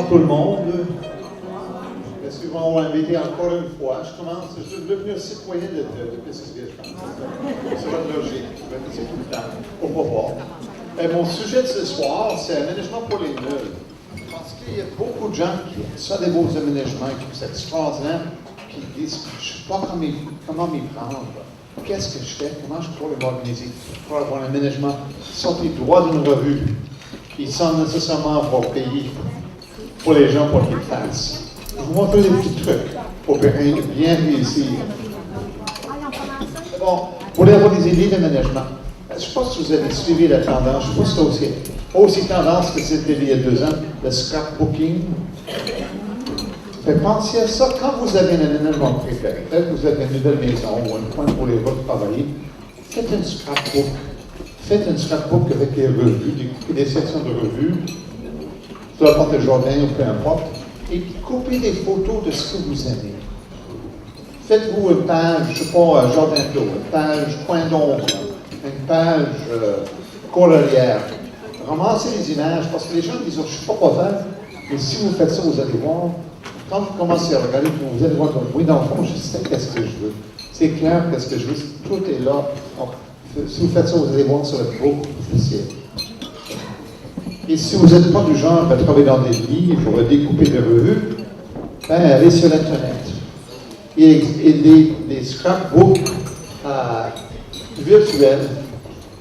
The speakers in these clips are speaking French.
tout le monde. Est-ce qu'ils vont m'inviter encore une fois? Je suis devenu citoyen de PCSB, je pense. C'est votre logique. Je vais passer tout le temps. Pourquoi pas? Et mon sujet de ce soir, c'est aménagement pour les nuls. Parce qu'il y a beaucoup de gens qui ont ça des beaux aménagements, qui sont extraordinaires, qui disent je ne sais pas comment m'y prendre. Qu'est-ce que je fais? Comment je pourrais m'organiser pour avoir un aménagement sorti droit d'une revue, qui sans nécessairement avoir payé pour les gens pour qu'ils fassent. Je vous montre des petits trucs pour bien réussir. Bon, vous voulez avoir des idées d'aménagement. Je pense que vous avez suivi la tendance. Je pense que c'est aussi tendance que c'était il y a 2 ans, le scrapbooking. Pensez à ça quand vous avez un aménagement préféré. Peut-être que vous avez une nouvelle maison ou un coin pour les travailler. Faites un scrapbook. Faites un scrapbook avec des revues, des sections de revues, peu importe le jardin ou peu importe, et coupez des photos de ce que vous aimez. Faites-vous une page, je ne sais pas, jardin d'eau, une page coin d'ombre, une page colorière. Ramassez les images, parce que les gens disent, je ne sais pas quoi faire, mais si vous faites ça, vous allez voir. Quand vous commencez à regarder, vous allez voir comme, oui, dans le fond, je sais qu'est-ce que je veux. C'est clair qu'est-ce que je veux, tout est là. Donc, si vous faites ça, vous allez voir, ça va être beaucoup plus facile. Et si vous n'êtes pas du genre à travailler dans des livres, découper des revues, ben, allez sur Internet. Il y a des scrapbooks virtuels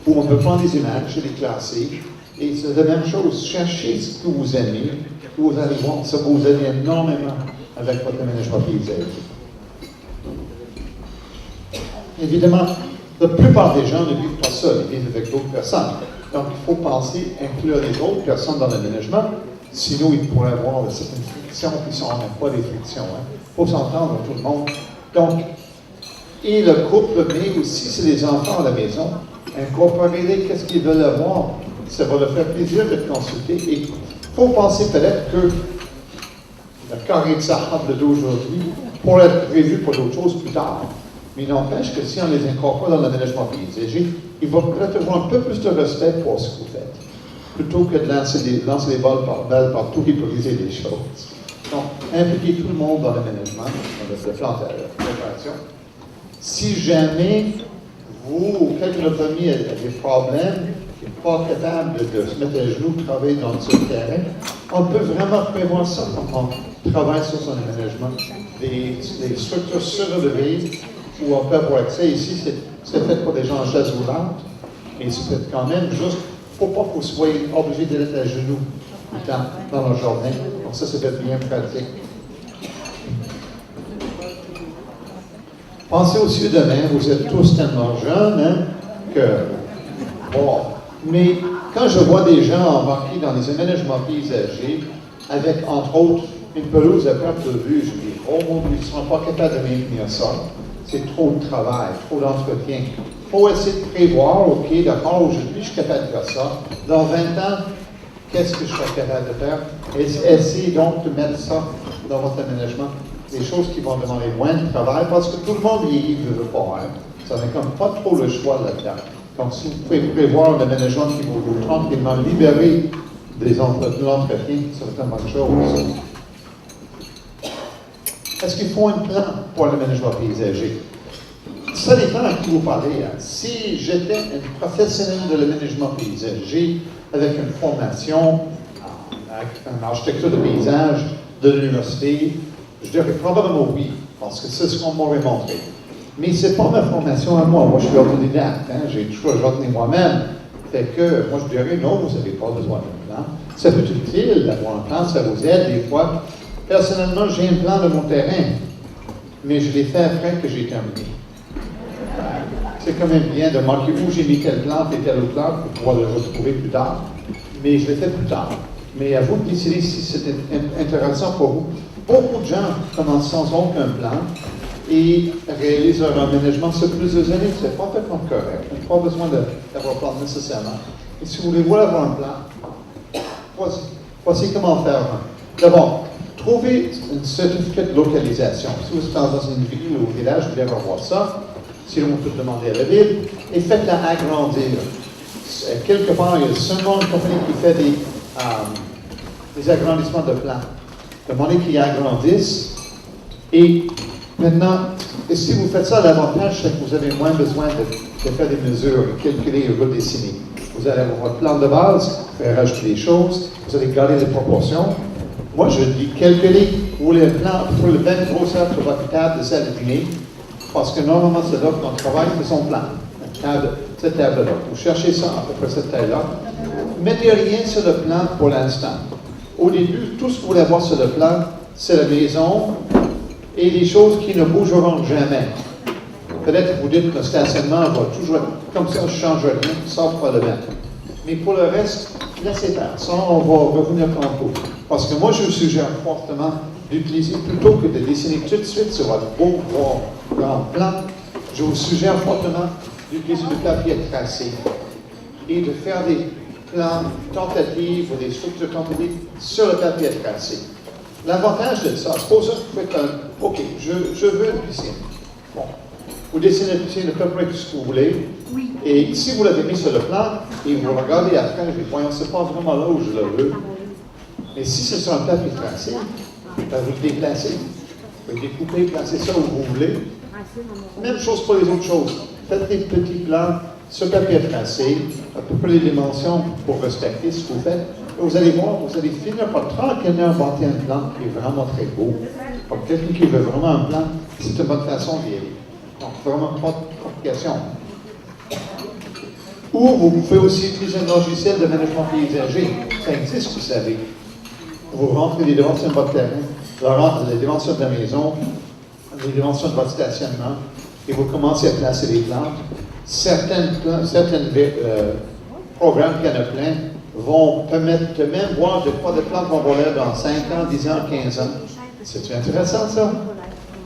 où on peut prendre des images et les classer. Et c'est la même chose. Cherchez ce que vous aimez. Vous allez voir, ça vous aide énormément avec votre aménagement paysager. Évidemment, la plupart des gens ne vivent pas seuls, ils vivent avec d'autres personnes. Donc, il faut penser à inclure les autres personnes dans l'aménagement, sinon il pourrait y avoir certaines frictions qui ne sont même pas des frictions. Il faut s'entendre tout le monde. Donc, et le couple, mais aussi c'est les enfants à la maison, incorporer qu'est-ce qu'ils veulent avoir. Ça va leur faire plaisir de consulter. Et il faut penser peut-être que le carré de sable d'aujourd'hui pourrait être prévu pour d'autres choses plus tard. Mais il n'empêche que si on les incorpore dans l'aménagement paysager, il va peut-être avoir un peu plus de respect pour ce que vous faites, plutôt que de lancer les balles partout et briser les choses. Donc, impliquer tout le monde dans l'aménagement, dans le plan de préparation. Si jamais vous ou quelqu'un de votre famille a des problèmes, qui n'est pas capable de se mettre à genoux, travailler dans ce terrain, on peut vraiment prévoir ça quand on travaille sur son aménagement. Des structures surélevées où on peut avoir accès. Ici, c'est fait pour des gens en chaise roulante, mais c'est fait quand même juste, il ne faut pas que vous soyez obligé d'être à genoux tout le temps dans le jardin. Donc ça, c'est bien pratique. Pensez aussi demain, vous êtes tous tellement jeunes, hein, que, bon, mais quand je vois des gens embarqués dans les aménagements paysagers, avec, entre autres, une pelouse à perte de vue, je dis, oh mon Dieu, ils ne seront pas capables de maintenir ça. C'est trop de travail, trop d'entretien. Il faut essayer de prévoir, OK, d'accord, aujourd'hui, je suis capable de faire ça. Dans 20 ans, qu'est-ce que je serai capable de faire? Essayez donc de mettre ça dans votre aménagement. Des choses qui vont demander moins de travail, parce que tout le monde y veut pas. Hein. Ça n'a comme pas trop le choix là-dedans. Donc, si vous pouvez prévoir un aménagement qui va vous tranquillement libérer de l'entretien, c'est une bonne chose. Est-ce qu'il faut un plan pour l'aménagement paysager? Ça dépend à qui vous parlez. Hein. Si j'étais un professionnel de l'aménagement paysager avec une formation en architecture de paysage de l'université, je dirais probablement oui, parce que c'est ce qu'on m'aurait montré. Mais ce n'est pas ma formation à moi. Moi, je suis autodidacte. Hein. J'ai tout choisi moi-même. Fait que moi, je dirais non, vous n'avez pas besoin d'un plan. Ça peut être utile d'avoir un plan, ça vous aide des fois. Personnellement, j'ai un plan de mon terrain, mais je l'ai fait après que j'ai terminé. C'est quand même bien de marquer où j'ai mis quelle plante et telle autre plante pour pouvoir le retrouver plus tard, mais je l'ai fait plus tard. Mais à vous de décider si c'est intéressant pour vous. Beaucoup de gens commencent sans aucun plan et réalisent leur aménagement sur plusieurs années. C'est parfaitement correct. On n'a pas besoin d'avoir un plan nécessairement. Et si vous voulez avoir un plan, voici comment faire. D'abord, trouvez un certificat de localisation. Si vous êtes dans une ville ou un village, vous devez avoir ça. Sinon, on peut demander à la ville. Et faites-la agrandir. Quelque part, il y a seulement une compagnie qui fait des agrandissements de plans. demandez qu'ils agrandissent. Et maintenant, si vous faites ça, l'avantage, c'est que vous avez moins besoin de faire des mesures, calculer et redessiner. Vous allez avoir votre plan de base, faire rajouter des choses, vous allez garder les proportions. Moi, je dis calculer, vous voulez le plan pour le même grosseur que votre table de salle de dîner, parce que normalement, c'est là qu'on travaille, c'est son plan. Cette table-là. Vous cherchez ça à peu près cette taille-là. Mettez rien sur le plan pour l'instant. Au début, tout ce que vous voulez avoir sur le plan, c'est la maison et les choses qui ne bougeront jamais. Peut-être que vous dites que le stationnement va toujours être comme ça, je ne change rien, ça va le mettre. Mais pour le reste, laissez faire. Ça, on va revenir tantôt. Parce que moi, je vous suggère fortement d'utiliser, plutôt que de dessiner tout de suite sur votre beau grand plan, je vous suggère fortement d'utiliser du papier tracé et de faire des plans tentatives ou des structures tentatives sur le papier tracé. L'avantage de ça, supposons que vous faites un, OK, je veux une piscine. Bon, vous dessinez la piscine à peu près tout ce que vous voulez. Oui. Et si vous l'avez mis sur le plan et vous regardez après, je dis, voyons, c'est pas vraiment là où je le veux. Mais si c'est sur un papier tracé, ben vous le déplacez. Vous le découpez, placez ça où vous voulez. Même chose pour les autres choses. Faites des petits plans sur papier tracé, à peu près les dimensions pour respecter ce que vous faites. Et vous allez voir, vous allez finir par tranquillement inventer un plan qui est vraiment très beau. Pour quelqu'un qui veut vraiment un plan, c'est une bonne façon d'y aller. Donc, vraiment pas de complication. Ou vous pouvez aussi utiliser un logiciel de management paysager. Ça existe, vous savez. Vous rentrez les dimensions de votre terrain, les dimensions de la maison, les dimensions de votre stationnement, et vous commencez à placer les plantes. Certains programmes qu'il y en a plein vont permettre de même voir de quoi de plantes vont voler dans 5 ans, 10 ans, 15 ans. C'est intéressant, ça?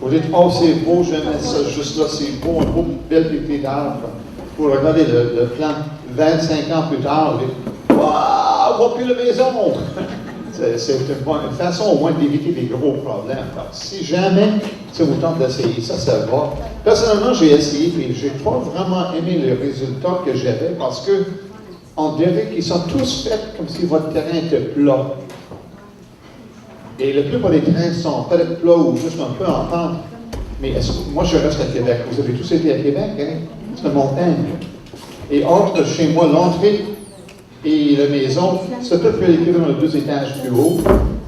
Vous dites, oh, c'est beau, je vais mettre ça juste là, c'est beau, un beau bel pied d'arbre. Vous regardez le plan 25 ans plus tard, vous dites, waouh, on voit plus la maison! C'est une façon au moins d'éviter des gros problèmes. Donc, si jamais ça vous tente d'essayer ça, ça va. Personnellement, j'ai essayé et je n'ai pas vraiment aimé les résultats que j'avais parce que on dirait qu'ils sont tous faits comme si votre terrain était plat. Et la plupart des terrains sont peut-être plats ou juste un peu en pente. Mais moi, je reste à Québec. Vous avez tous été à Québec, hein? C'est une montagne. Et entre chez moi, l'entrée et la maison, c'est peut-être l'équivalent de 2 étages plus haut,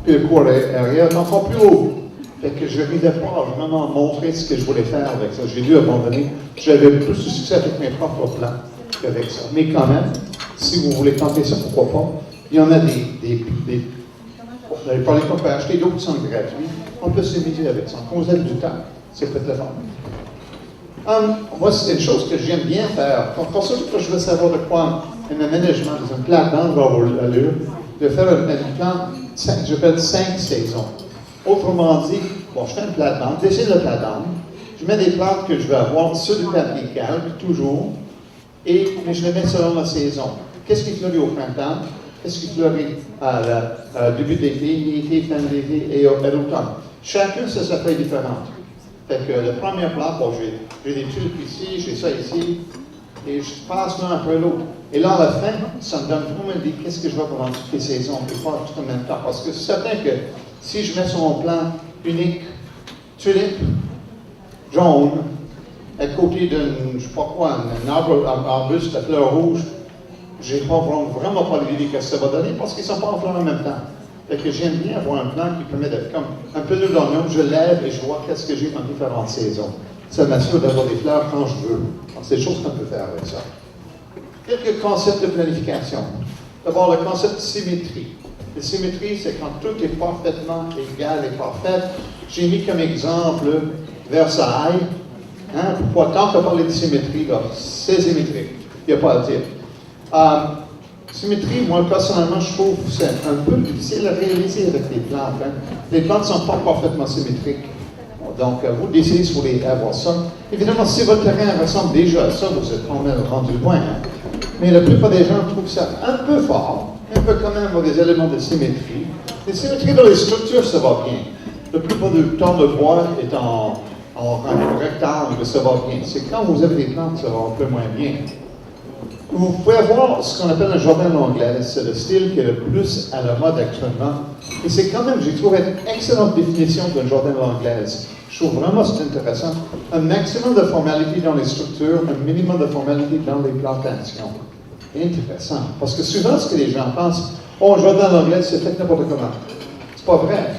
puis le cours arrière est encore plus haut. Fait que je n'arrivais pas à vraiment montrer ce que je voulais faire avec ça. J'ai dû abandonner. J'avais plus de succès avec mes propres plans qu'avec ça. Mais quand même, si vous voulez tenter ça, pourquoi pas? Il y en a vous allez parler qu'on peut acheter, d'autres qui sont gratuits. On peut s'amuser avec ça. Quand vous avez du temps, c'est peut-être le fun. Moi, c'est une chose que j'aime bien faire. Pour ça, je veux savoir de quoi un aménagement dans une plate-bande va avoir l'allure, de faire un plan, j'appelle 5 saisons. Autrement dit, bon, je fais une plate-bande, dessine la plate-bande, je mets des plantes que je vais avoir sur du papier calque, toujours, mais je les mets selon la saison. Qu'est-ce qui fleurit au printemps? Qu'est-ce qui fleurit à début de l'été, mi-été, fin de l'été et à l'automne? Chacun, ça s'appelle différente. Fait que la première plante, bon, j'ai des tulipes ici, j'ai ça ici, et je passe l'un après l'autre. Et là, à la fin, ça me donne vraiment une idée qu'est-ce que je vais pendant toutes les saisons, et pas tout en même temps. Parce que c'est certain que si je mets sur mon plan unique, tulipe, jaune, à côté d'un, je sais pas quoi, un arbuste à fleurs rouges, j'ai pas vraiment pas l'idée que ça va donner parce qu'ils ne sont pas en fleurs en même temps. Fait que j'aime bien avoir un plan qui permet d'être comme un peu de l'oignon, je lève et je vois qu'est-ce que j'ai dans différentes saisons. Ça m'assure d'avoir des fleurs quand je veux. Donc, c'est des choses qu'on peut faire avec ça. Quelques concepts de planification. D'abord, le concept de symétrie. La symétrie, c'est quand tout est parfaitement égal et parfait. J'ai mis comme exemple Versailles. Hein, pourquoi tant qu'on parle de symétrie, là, c'est symétrique. Il n'y a pas à dire. Symétrie, moi, personnellement, je trouve que c'est un peu difficile à réaliser avec les plantes. Hein. Les plantes ne sont pas parfaitement symétriques. Donc, vous décidez si vous voulez avoir ça. Évidemment, si votre terrain ressemble déjà à ça, vous êtes quand même rendu loin. Hein. Mais la plupart des gens trouvent ça un peu fort, un peu quand même avoir des éléments de symétrie. Les symétries dans les structures, ça va bien. La plupart du temps, le bois est en rectangle, ça va bien. C'est quand vous avez des plantes, ça va un peu moins bien. Vous pouvez avoir ce qu'on appelle un jardin l'anglaise. C'est le style qui est le plus à la mode actuellement. Et c'est quand même, j'ai trouvé une excellente définition d'un jardin l'anglaise. Je trouve vraiment c'est intéressant. Un maximum de formalité dans les structures, un minimum de formalité dans les plantations. Intéressant. Parce que souvent, ce que les gens pensent, oh, un jardin l'anglaise, c'est fait n'importe comment. C'est pas vrai.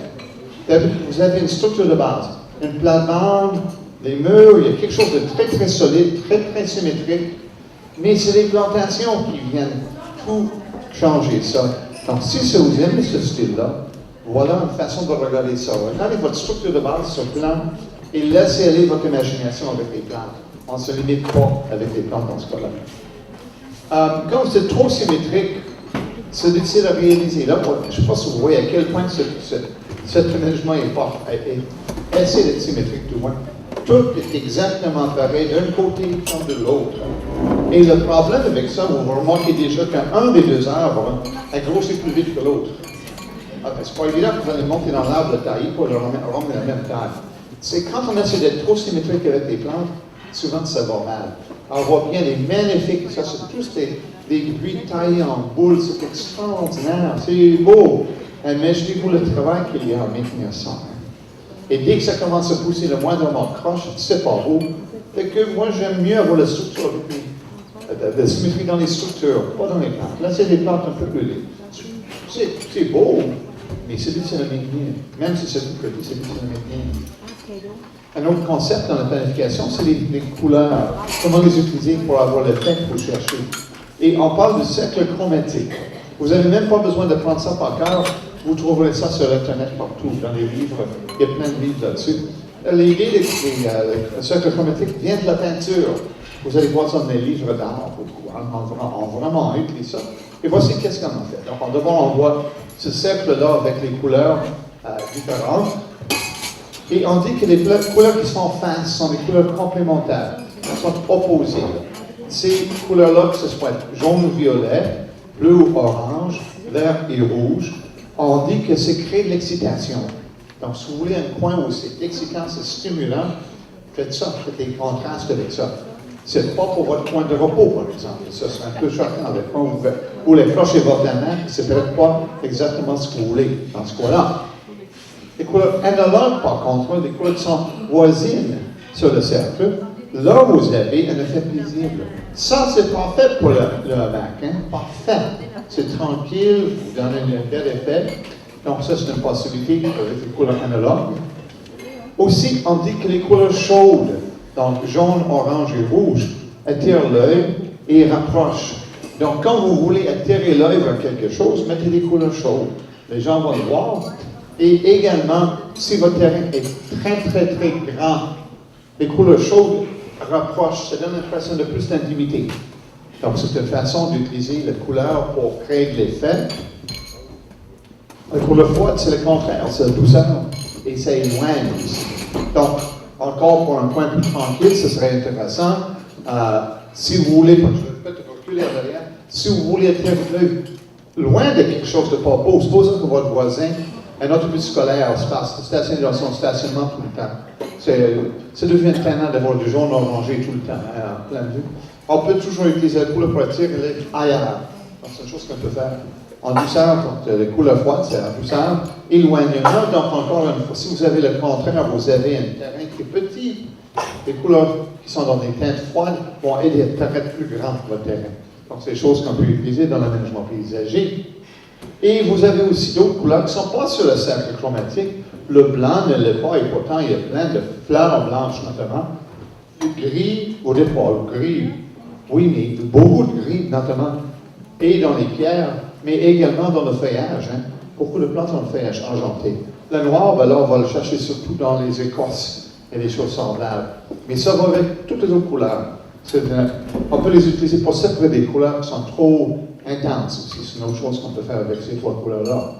Vous avez une structure de base, une plate-bande, des murs, il y a quelque chose de très, très solide, très, très symétrique. Mais c'est les plantations qui viennent tout changer ça. Donc, si vous aimez ce style-là, voilà une façon de regarder ça. Regardez votre structure de base sur le plan et laissez aller votre imagination avec les plantes. On ne se limite pas avec les plantes dans ce cas-là. Quand c'est trop symétrique, c'est difficile à réaliser. Là, je ne sais pas si vous voyez à quel point cet aménagement est fort. Essayez d'être symétrique tout le moins. Tout est exactement pareil d'un côté comme de l'autre. Et le problème avec ça, vous remarquez déjà qu'un des deux arbres a grossi plus vite que l'autre. C'est pas évident que vous allez monter dans l'arbre de taille pour le rendre la même taille. C'est quand on essaie d'être trop symétrique avec les plantes, souvent ça va mal. Alors, on voit bien les magnifiques, ça c'est tous des buis taillés en boule, c'est extraordinaire, c'est beau. Imaginez-vous le travail qu'il y a à maintenir ça. Et dès que ça commence à pousser le moindrement croche, c'est pas beau. Fait que moi, j'aime mieux avoir la structure, de symétrie dans les structures, pas dans les plantes. Là, c'est des plantes un peu plus laides. C'est beau, mais c'est difficile à maintenir. Même si c'est tout petit, c'est difficile à maintenir. Un autre concept dans la planification, c'est les couleurs. Comment les utiliser pour avoir l'effet que vous cherchez. Et on parle du cercle chromatique. Vous n'avez même pas besoin de prendre ça par cœur. Vous trouverez ça sur Internet partout, dans les livres. Il y a plein de livres là-dessus. L'idée du cercle chromatique vient de la peinture. Vous allez voir ça dans les livres d'art beaucoup. On vraiment écrit ça. Et voici qu'est-ce qu'on en fait. Donc, d'abord, on voit ce cercle-là avec les couleurs différentes. Et on dit que les couleurs qui sont en face sont des couleurs complémentaires. Elles sont opposées. Ces couleurs-là, que ce soit jaune ou violet, bleu ou orange, vert et rouge, on dit que c'est créer de l'excitation. Donc, si vous voulez un coin où c'est excitant, c'est stimulant, faites ça, faites des contrastes avec ça. C'est pas pour votre coin de repos, par exemple. Ça serait un peu choquant. Le coin où les cloches et votre main, c'est peut-être pas exactement ce que vous voulez dans ce coin-là. Les couleurs analogues, par contre, les couleurs qui sont voisines sur le cercle, là, vous avez un effet paisible. Ça, c'est parfait pour le hamac, hein? Parfait. C'est tranquille, vous donnez un bel effet. Donc, ça, c'est une possibilité avec les couleurs analogues. Aussi, on dit que les couleurs chaudes, donc jaune, orange et rouge, attirent l'œil et rapprochent. Donc, quand vous voulez attirer l'œil vers quelque chose, mettez des couleurs chaudes. Les gens vont le voir. Et également, si votre terrain est très, très, très grand, les couleurs chaudes rapprochent, ça donne l'impression de plus d'intimité. Donc, c'est une façon d'utiliser la couleur pour créer de l'effet. La couleur froide, c'est le contraire, c'est la douceur. Et ça éloigne aussi. Donc, encore pour un point plus tranquille, ce serait intéressant. Si vous voulez, je vais peut-être reculer en arrière, si vous voulez attirer l'œil loin de quelque chose de pas beau, supposons que votre voisin, un autobus scolaire, se passe stationné dans son stationnement tout le temps. Ça devient tannant d'avoir du jaune orangé tout le temps, hein, en plein vue. On peut toujours utiliser la couleur pour attirer l'œil ailleurs. C'est une chose qu'on peut faire. En douceur, donc les couleurs froides, c'est en douceur. Éloignement, donc encore une fois, si vous avez le contraire, vous avez un terrain qui est petit. Les couleurs qui sont dans des teintes froides vont aider à paraître plus grand votre terrain. Donc, c'est des choses qu'on peut utiliser dans l'aménagement paysager. Et vous avez aussi d'autres couleurs qui ne sont pas sur le cercle chromatique. Le blanc ne l'est pas, et pourtant, il y a plein de fleurs blanches, notamment. Le gris, au départ, le gris, oui, mais beaucoup de gris, notamment, et dans les pierres, mais également dans le feuillage. Hein. Beaucoup de plantes ont le feuillage argenté. Le noir, ben là, on va le chercher surtout dans les écorces et les choses semblables. Mais ça va avec toutes les autres couleurs. On peut les utiliser pour séparer des couleurs qui sont trop intenses aussi. C'est une autre chose qu'on peut faire avec ces trois couleurs-là.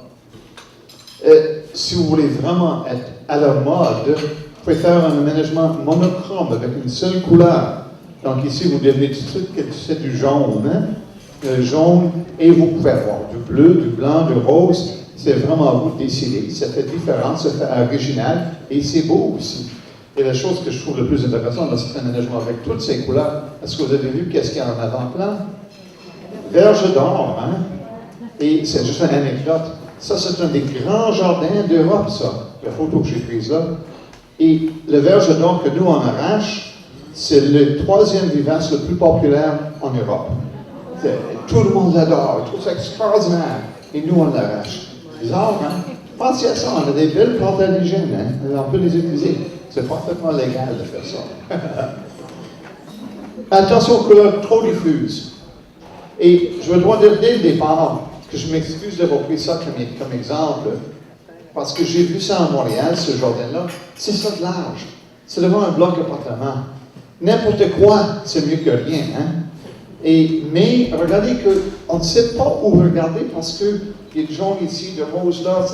Si vous voulez vraiment être à la mode, vous pouvez faire un aménagement monochrome avec une seule couleur. Donc ici, vous devez tout de suite que c'est du jaune. Hein? Jaune, et vous pouvez avoir du bleu, du blanc, du rose. C'est vraiment à vous de décider. Ça fait différent, ça fait original, et c'est beau aussi. Et la chose que je trouve le plus intéressante dans cet aménagement avec toutes ces couleurs, est-ce que vous avez vu qu'est-ce qu'il y a en avant-plan? Verge d'Or, hein? Et c'est juste une anecdote. Ça, c'est un des grands jardins d'Europe, ça, la photo que j'ai prise là. Et le Verge d'Or que nous, on arrache, c'est le troisième vivace le plus populaire en Europe. Tout le monde l'adore, il trouve ça extraordinaire. Et nous, on l'arrache. Bizarre, hein? Pensez à ça, on a des belles plantes indigènes, hein? On peut les utiliser. C'est parfaitement légal de faire ça. Attention aux couleurs trop diffuses. Et je dois dire dès le départ que je m'excuse d'avoir pris ça comme exemple, parce que j'ai vu ça à Montréal, ce jardin-là. C'est ça de large. C'est devant un bloc d'appartement. N'importe quoi, c'est mieux que rien, hein? Mais regardez qu'on ne sait pas où regarder parce qu'il y a de jaune ici, de rose là.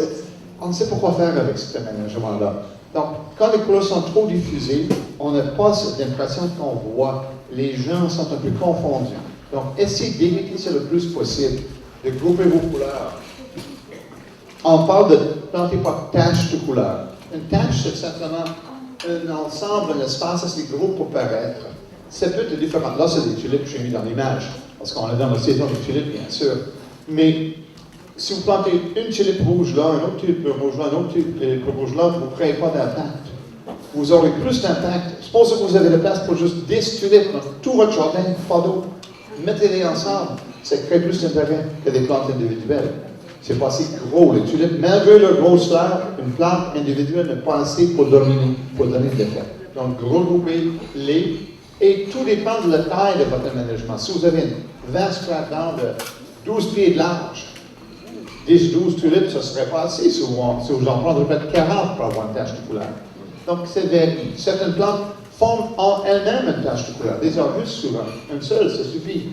On ne sait pas quoi faire avec cet aménagement-là. Donc, quand les couleurs sont trop diffusées, on n'a pas l'impression qu'on voit. Les gens sont un peu confondus. Donc, essayez d'éviter ça le plus possible, de grouper vos couleurs. On parle de planter par taches de couleurs. Une tache, c'est simplement un ensemble, un espace assez gros pour paraître. Ça peut être différent. Là, c'est des tulipes que j'ai mis dans l'image, parce qu'on est dans la saison des tulipes, bien sûr. Mais si vous plantez une tulipe rouge là, une autre tulipe rouge là, une autre tulipe rouge là, vous ne créez pas d'impact. Vous aurez plus d'impact. Supposez que vous avez la place pour juste 10 tulipes dans tout votre jardin, pas d'eau. Mettez-les ensemble. Ça crée plus d'intérêt que des plantes individuelles. C'est pas assez gros, les tulipes. Malgré leur grosse fleur, une plante individuelle n'est pas assez pour donner de l'effet. Donc, regroupez-les. Et tout dépend de la taille de votre aménagement. Si vous avez une vaste plate de 12 pieds de large, 10-12 tulipes, ce ne serait pas assez. Si vous en prendrez peut-être 40 pour avoir une tache de couleur. Donc, c'est varie. Certaines plantes forment en elles-mêmes une tache de couleur. Des arbustes, souvent. Une seule, ça suffit.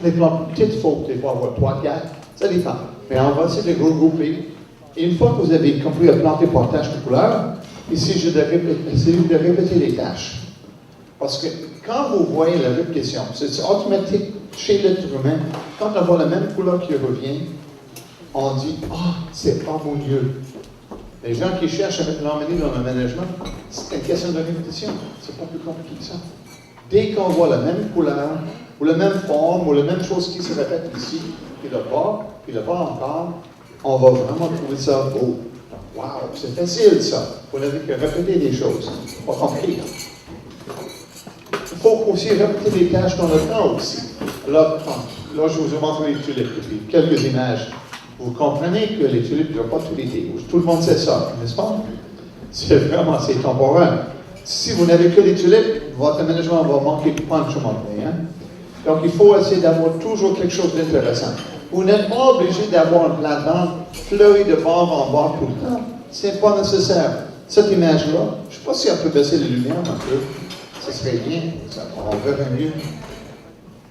Les plantes petites, il faut des fois avoir 3-4. Ça dépend. Mais on va essayer de regrouper. Et une fois que vous avez compris à planter par tache de couleur, ici, essayez de répéter les tâches. Parce que quand vous voyez la répétition, c'est automatique chez l'être humain. Quand on voit la même couleur qui revient, on dit « Ah, c'est pas mon Dieu ». Les gens qui cherchent à mettre l'harmonie dans le management, c'est une question de répétition. C'est pas plus compliqué que ça. Dès qu'on voit la même couleur, ou la même forme, ou la même chose qui se répète ici, puis là-bas encore, on va vraiment trouver ça beau. Wow, c'est facile ça. Vous n'avez que répéter des choses. Pas compliqué. Il faut aussi répéter des tâches dans le temps aussi. Là, je vous ai montré les tulipes depuis quelques images. Vous comprenez que les tulipes ne durent pas tout l'été. Tout le monde sait ça, n'est-ce pas? C'est vraiment, c'est temporaire. Si vous n'avez que des tulipes, votre aménagement va manquer de punch au moment donné. Hein? Donc, il faut essayer d'avoir toujours quelque chose d'intéressant. Vous n'êtes pas obligé d'avoir une plate-bande fleurie de bord en bord tout le temps. Ce n'est pas nécessaire. Cette image-là, je ne sais pas si on peut baisser les lumières un peu. Ce serait bien, on verrait mieux.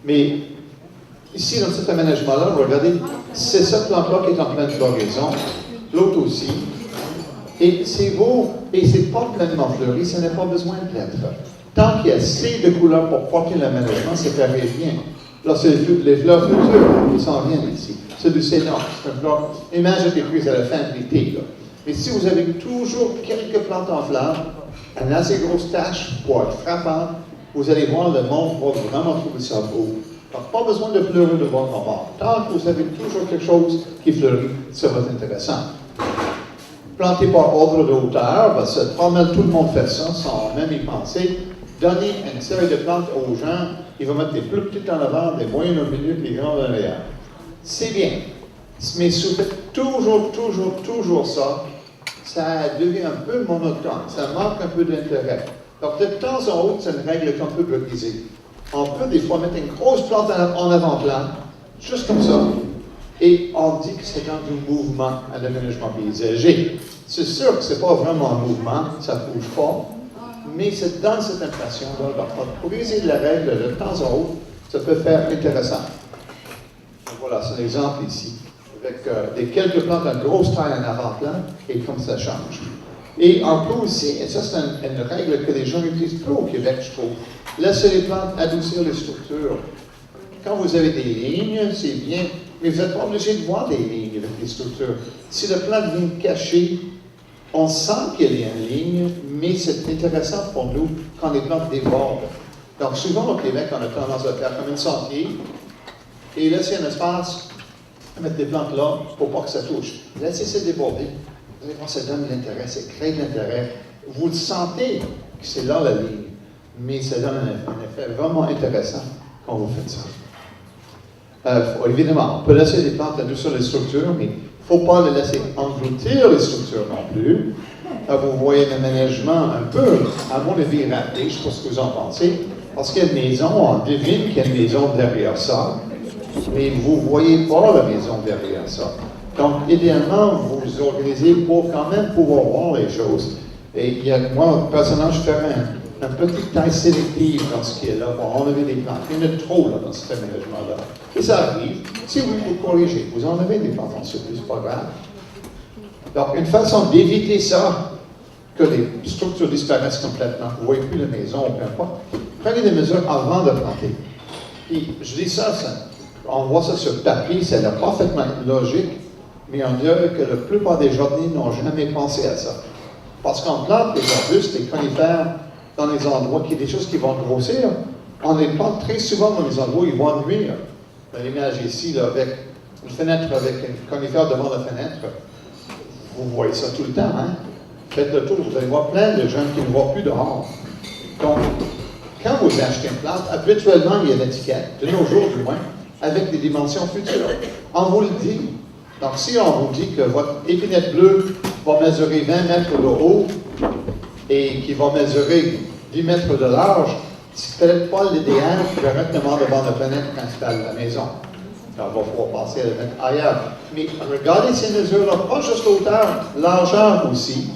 Mais ici, dans cet aménagement-là, regardez, c'est cette plante-là qui est en pleine floraison, l'autre aussi. Et c'est beau, et c'est pas pleinement fleuri, ça n'a pas besoin de l'être. Tant qu'il y a assez de couleurs pour porter l'aménagement, c'est très bien. Là, c'est les fleurs futures qui s'en viennent ici. C'est du sénat, c'est une fleur. L'image a été prise à la fin de l'été. Mais si vous avez toujours quelques plantes en fleurs, une assez grosse tache pour être frappante, vous allez voir, le monde va vraiment trouver ça beau. Donc, pas besoin de fleurir de bord en bord. Tant que vous avez toujours quelque chose qui fleurit, ça va être intéressant. Planter par ordre de hauteur, ben, c'est pas mal tout le monde fait ça, sans même y penser. Donner une série de plantes aux gens, ils vont mettre les plus petites en avant, les moyennes au milieu, les grandes en arrière. C'est bien. Mais si vous faites toujours ça, ça devient un peu monotone, ça manque un peu d'intérêt. Donc, de temps en temps, c'est une règle qu'on peut briser. On peut des fois mettre une grosse plante en avant-plan, juste comme ça, et on dit que c'est dans du mouvement à l'aménagement paysager. C'est sûr que ce n'est pas vraiment un mouvement, ça ne bouge pas, mais c'est dans cette impression-là. Pour briser la règle de temps en temps, ça peut faire intéressant. Donc, voilà, c'est un exemple ici, avec quelques plantes à grosse taille en avant-plan, et comme ça change. Et on peut aussi, et ça c'est une règle que les gens utilisent peu au Québec, je trouve, laisser les plantes adoucir les structures. Quand vous avez des lignes, c'est bien, mais vous n'êtes pas obligé de voir des lignes avec les structures. Si la plante vient cacher, on sent qu'il y a une ligne, mais c'est intéressant pour nous quand les plantes débordent. Donc souvent au Québec, on a tendance à faire comme un sentier, et laissez un espace, mettre des plantes là pour pas que ça touche. Laissez ça déborder. Vous allez voir, ça donne de l'intérêt, ça crée de l'intérêt. Vous le sentez que c'est là la ligne, mais ça donne un effet vraiment intéressant quand vous faites ça. Évidemment, on peut laisser des plantes sur les structures, mais il ne faut pas les laisser engloutir les structures non plus. Vous voyez l'aménagement un peu, à mon avis, raté, je ne sais pas ce que vous en pensez, parce qu'il y a une maison, on devine qu'il y a une maison derrière ça, mais vous ne voyez pas la maison derrière ça. Donc, idéalement, vous vous organisez pour quand même pouvoir voir les choses. Et moi, personnellement, je ferais un petit taille sélective dans ce qui est là pour enlever des plantes. Il y en a trop là, dans cet aménagement-là. Et ça arrive. Si vous corrigez, vous enlevez des plantes en surplus, c'est pas grave. Donc, une façon d'éviter ça, que les structures disparaissent complètement, vous ne voyez plus la maison, peu importe, prenez des mesures avant de planter. Puis, je dis ça, on voit ça sur papier, ça a l'air parfaitement logique, mais on dirait que la plupart des jardiniers n'ont jamais pensé à ça. Parce qu'on plante des arbustes, des conifères, dans les endroits qui des choses qui vont grossir, on les plante très souvent dans les endroits où ils vont nuire. Dans l'image ici, là, avec une fenêtre avec un conifère devant la fenêtre, vous voyez ça tout le temps, hein? Faites le tour, vous allez voir plein de jeunes qui ne voient plus dehors. Donc, quand vous achetez une plante, habituellement, il y a une étiquette, de nos jours du moins, avec des dimensions futures. On vous le dit. Donc, si on vous dit que votre épinette bleue va mesurer 20 mètres de haut et qui va mesurer 10 mètres de large, c'est peut-être pas l'idéal directement devant la fenêtre principale de la maison. Alors, il va falloir passer à la mettre ailleurs. Mais regardez ces mesures-là, pas juste hauteur, largeur aussi.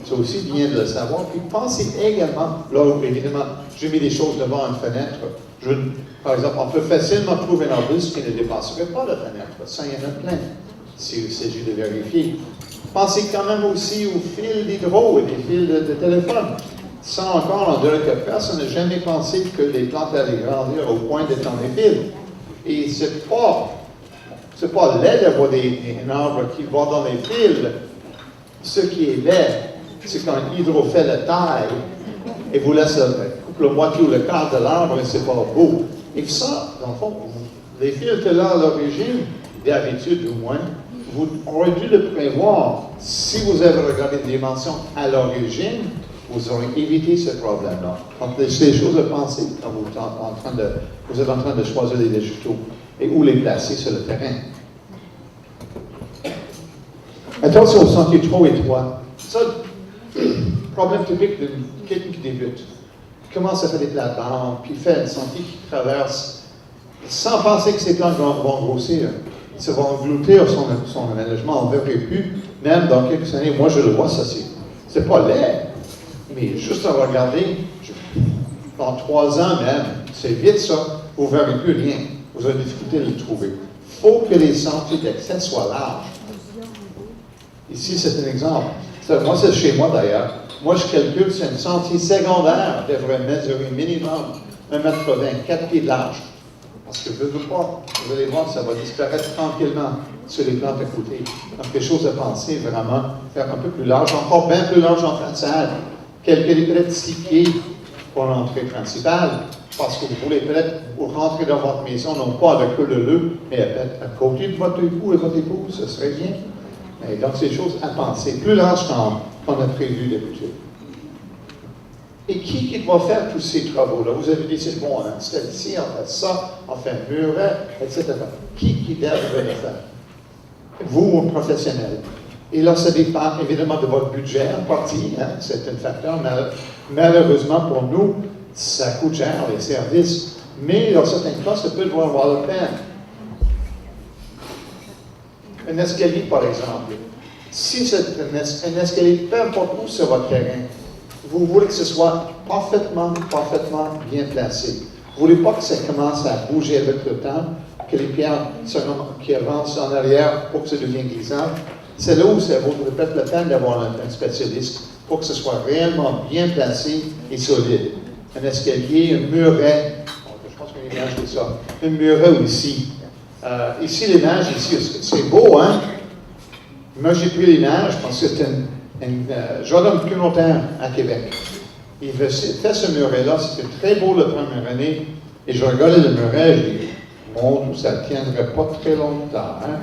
C'est aussi bien de le savoir. Puis pensez également, là où évidemment, j'ai mis des choses devant une fenêtre. Par exemple, on peut facilement trouver un arbuste qui ne dépasserait pas la fenêtre. Ça, il y en a plein, s'il s'agit de vérifier. Pensez quand même aussi aux fils d'hydro et des fils de téléphone. Ça encore, on dirait que personne n'a jamais pensé que les plantes allaient grandir au point d'être dans les fils. Et c'est pas laid d'avoir un arbre qui va dans les fils. Ce qui est laid, c'est quand l'hydro fait la taille et vous laisse coupe le moitié ou le quart de l'arbre et c'est pas beau. Et ça, dans le fond, les fils que là à l'origine, d'habitude au moins, vous aurez dû le prévoir. Si vous avez regardé les dimensions à l'origine, vous aurez évité ce problème-là. Donc, c'est des choses à penser quand vous êtes en train de choisir les végétaux et où les placer sur le terrain. Attention aux sentiers trop étroits. Ça, problème typique de quelqu'un qui débute. Il commence à faire des plates-bandes, puis il fait un sentier qui traverse sans penser que ces plantes vont grossir. Ça va engloutir son aménagement. On ne verrait plus, même dans quelques années. Moi, je le vois, ça, c'est pas laid. Mais juste à regarder, dans 3 ans même, c'est vite ça, vous ne verrez plus rien. Vous avez difficulté de le trouver. Il faut que les sentiers d'accès soient larges. Ici, c'est un exemple. Moi, c'est chez moi d'ailleurs. Moi, je calcule, c'est un sentier secondaire devrait mesurer minimum 1,20 m, 4 pieds de large. Parce que vous allez voir, ça va disparaître tranquillement sur les plantes à côté. Donc, quelque chose à penser vraiment, faire un peu plus large, encore bien plus large en façade. Peut-être 6 pieds pour l'entrée principale, parce que vous voulez peut-être rentrer dans votre maison, non pas avec le leu, mais peut-être à côté de votre époux et votre épouse, ce serait bien. Et donc, c'est des choses à penser, plus large qu'on a prévu d'habitude. Et qui doit faire tous ces travaux-là? Vous avez dit, c'est bon, on installe ici, on fait ça, on fait un muret, etc. Qui devrait le faire? Vous, professionnels. Et là, ça dépend évidemment de votre budget en partie, hein, c'est un facteur. Malheureusement pour nous, ça coûte cher, les services. Mais dans certains cas, ça peut valoir la peine. Un escalier, par exemple. Si c'est un escalier, peu importe où sur votre terrain, vous voulez que ce soit parfaitement bien placé. Vous ne voulez pas que ça commence à bouger avec le temps, que les pierres qui avancent en arrière pour que ça devienne glissant. C'est là où ça vaudrait peut-être la peine d'avoir un spécialiste pour que ce soit réellement bien placé et solide. Un escalier, un muret, je pense qu'on image de ça, un muret ici. Ici, l'image, ici, c'est beau, hein? Moi, j'ai pris l'image parce que c'est un jardin communautaire à Québec. Il fait ce muret-là, c'était très beau la première année, et je regardais le muret, je dis, monde où ça ne tiendrait pas très longtemps. Hein?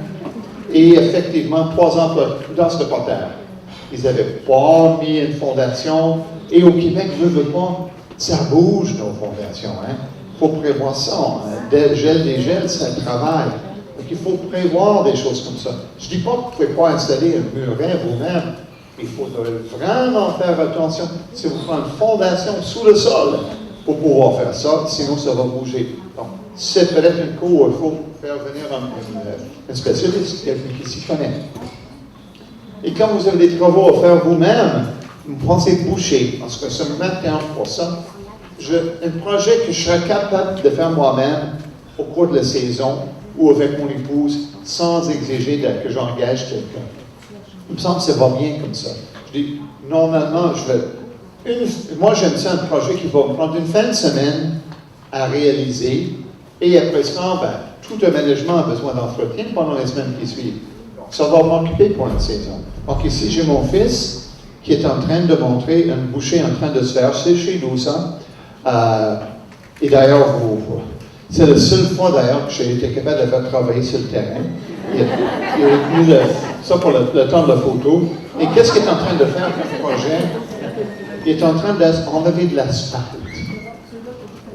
Et effectivement, 3 ans plus tard, ce n'était pas terre. Ils n'avaient pas mis une fondation. Et au Québec, veut pas, ça bouge nos fondations. Il faut prévoir ça. Hein? Des gels, c'est un travail. Donc il faut prévoir des choses comme ça. Je ne dis pas que vous ne pouvez pas installer un muret vous-même. Il faut vraiment faire attention. Si vous prenez une fondation sous le sol pour pouvoir faire ça, sinon ça va bouger. Donc, c'est peut-être une cour, il faut faire venir un spécialiste, quelqu'un qui s'y connaît. Et quand vous avez des travaux à faire vous-même, vous pensez boucher, parce que ce matin, pour ça, un projet que je serais capable de faire moi-même au cours de la saison ou avec mon épouse, sans exiger que j'engage quelqu'un. Il me semble que ça va bien comme ça. Je dis, normalement, moi, j'aime ça un projet qui va me prendre une fin de semaine à réaliser, et après ça, tout aménagement a besoin d'entretien pendant les semaines qui suivent. Ça va m'occuper pour une saison. Donc ici, j'ai mon fils qui est en train de montrer une bouchée en train de se faire. C'est chez nous, ça. Et d'ailleurs, c'est la seule fois, d'ailleurs, que j'ai été capable de faire travailler sur le terrain. Il a mis ça pour le temps de la photo. Et qu'est-ce qu'il est en train de faire comme projet? Il est en train d'enlever de l'asphalte.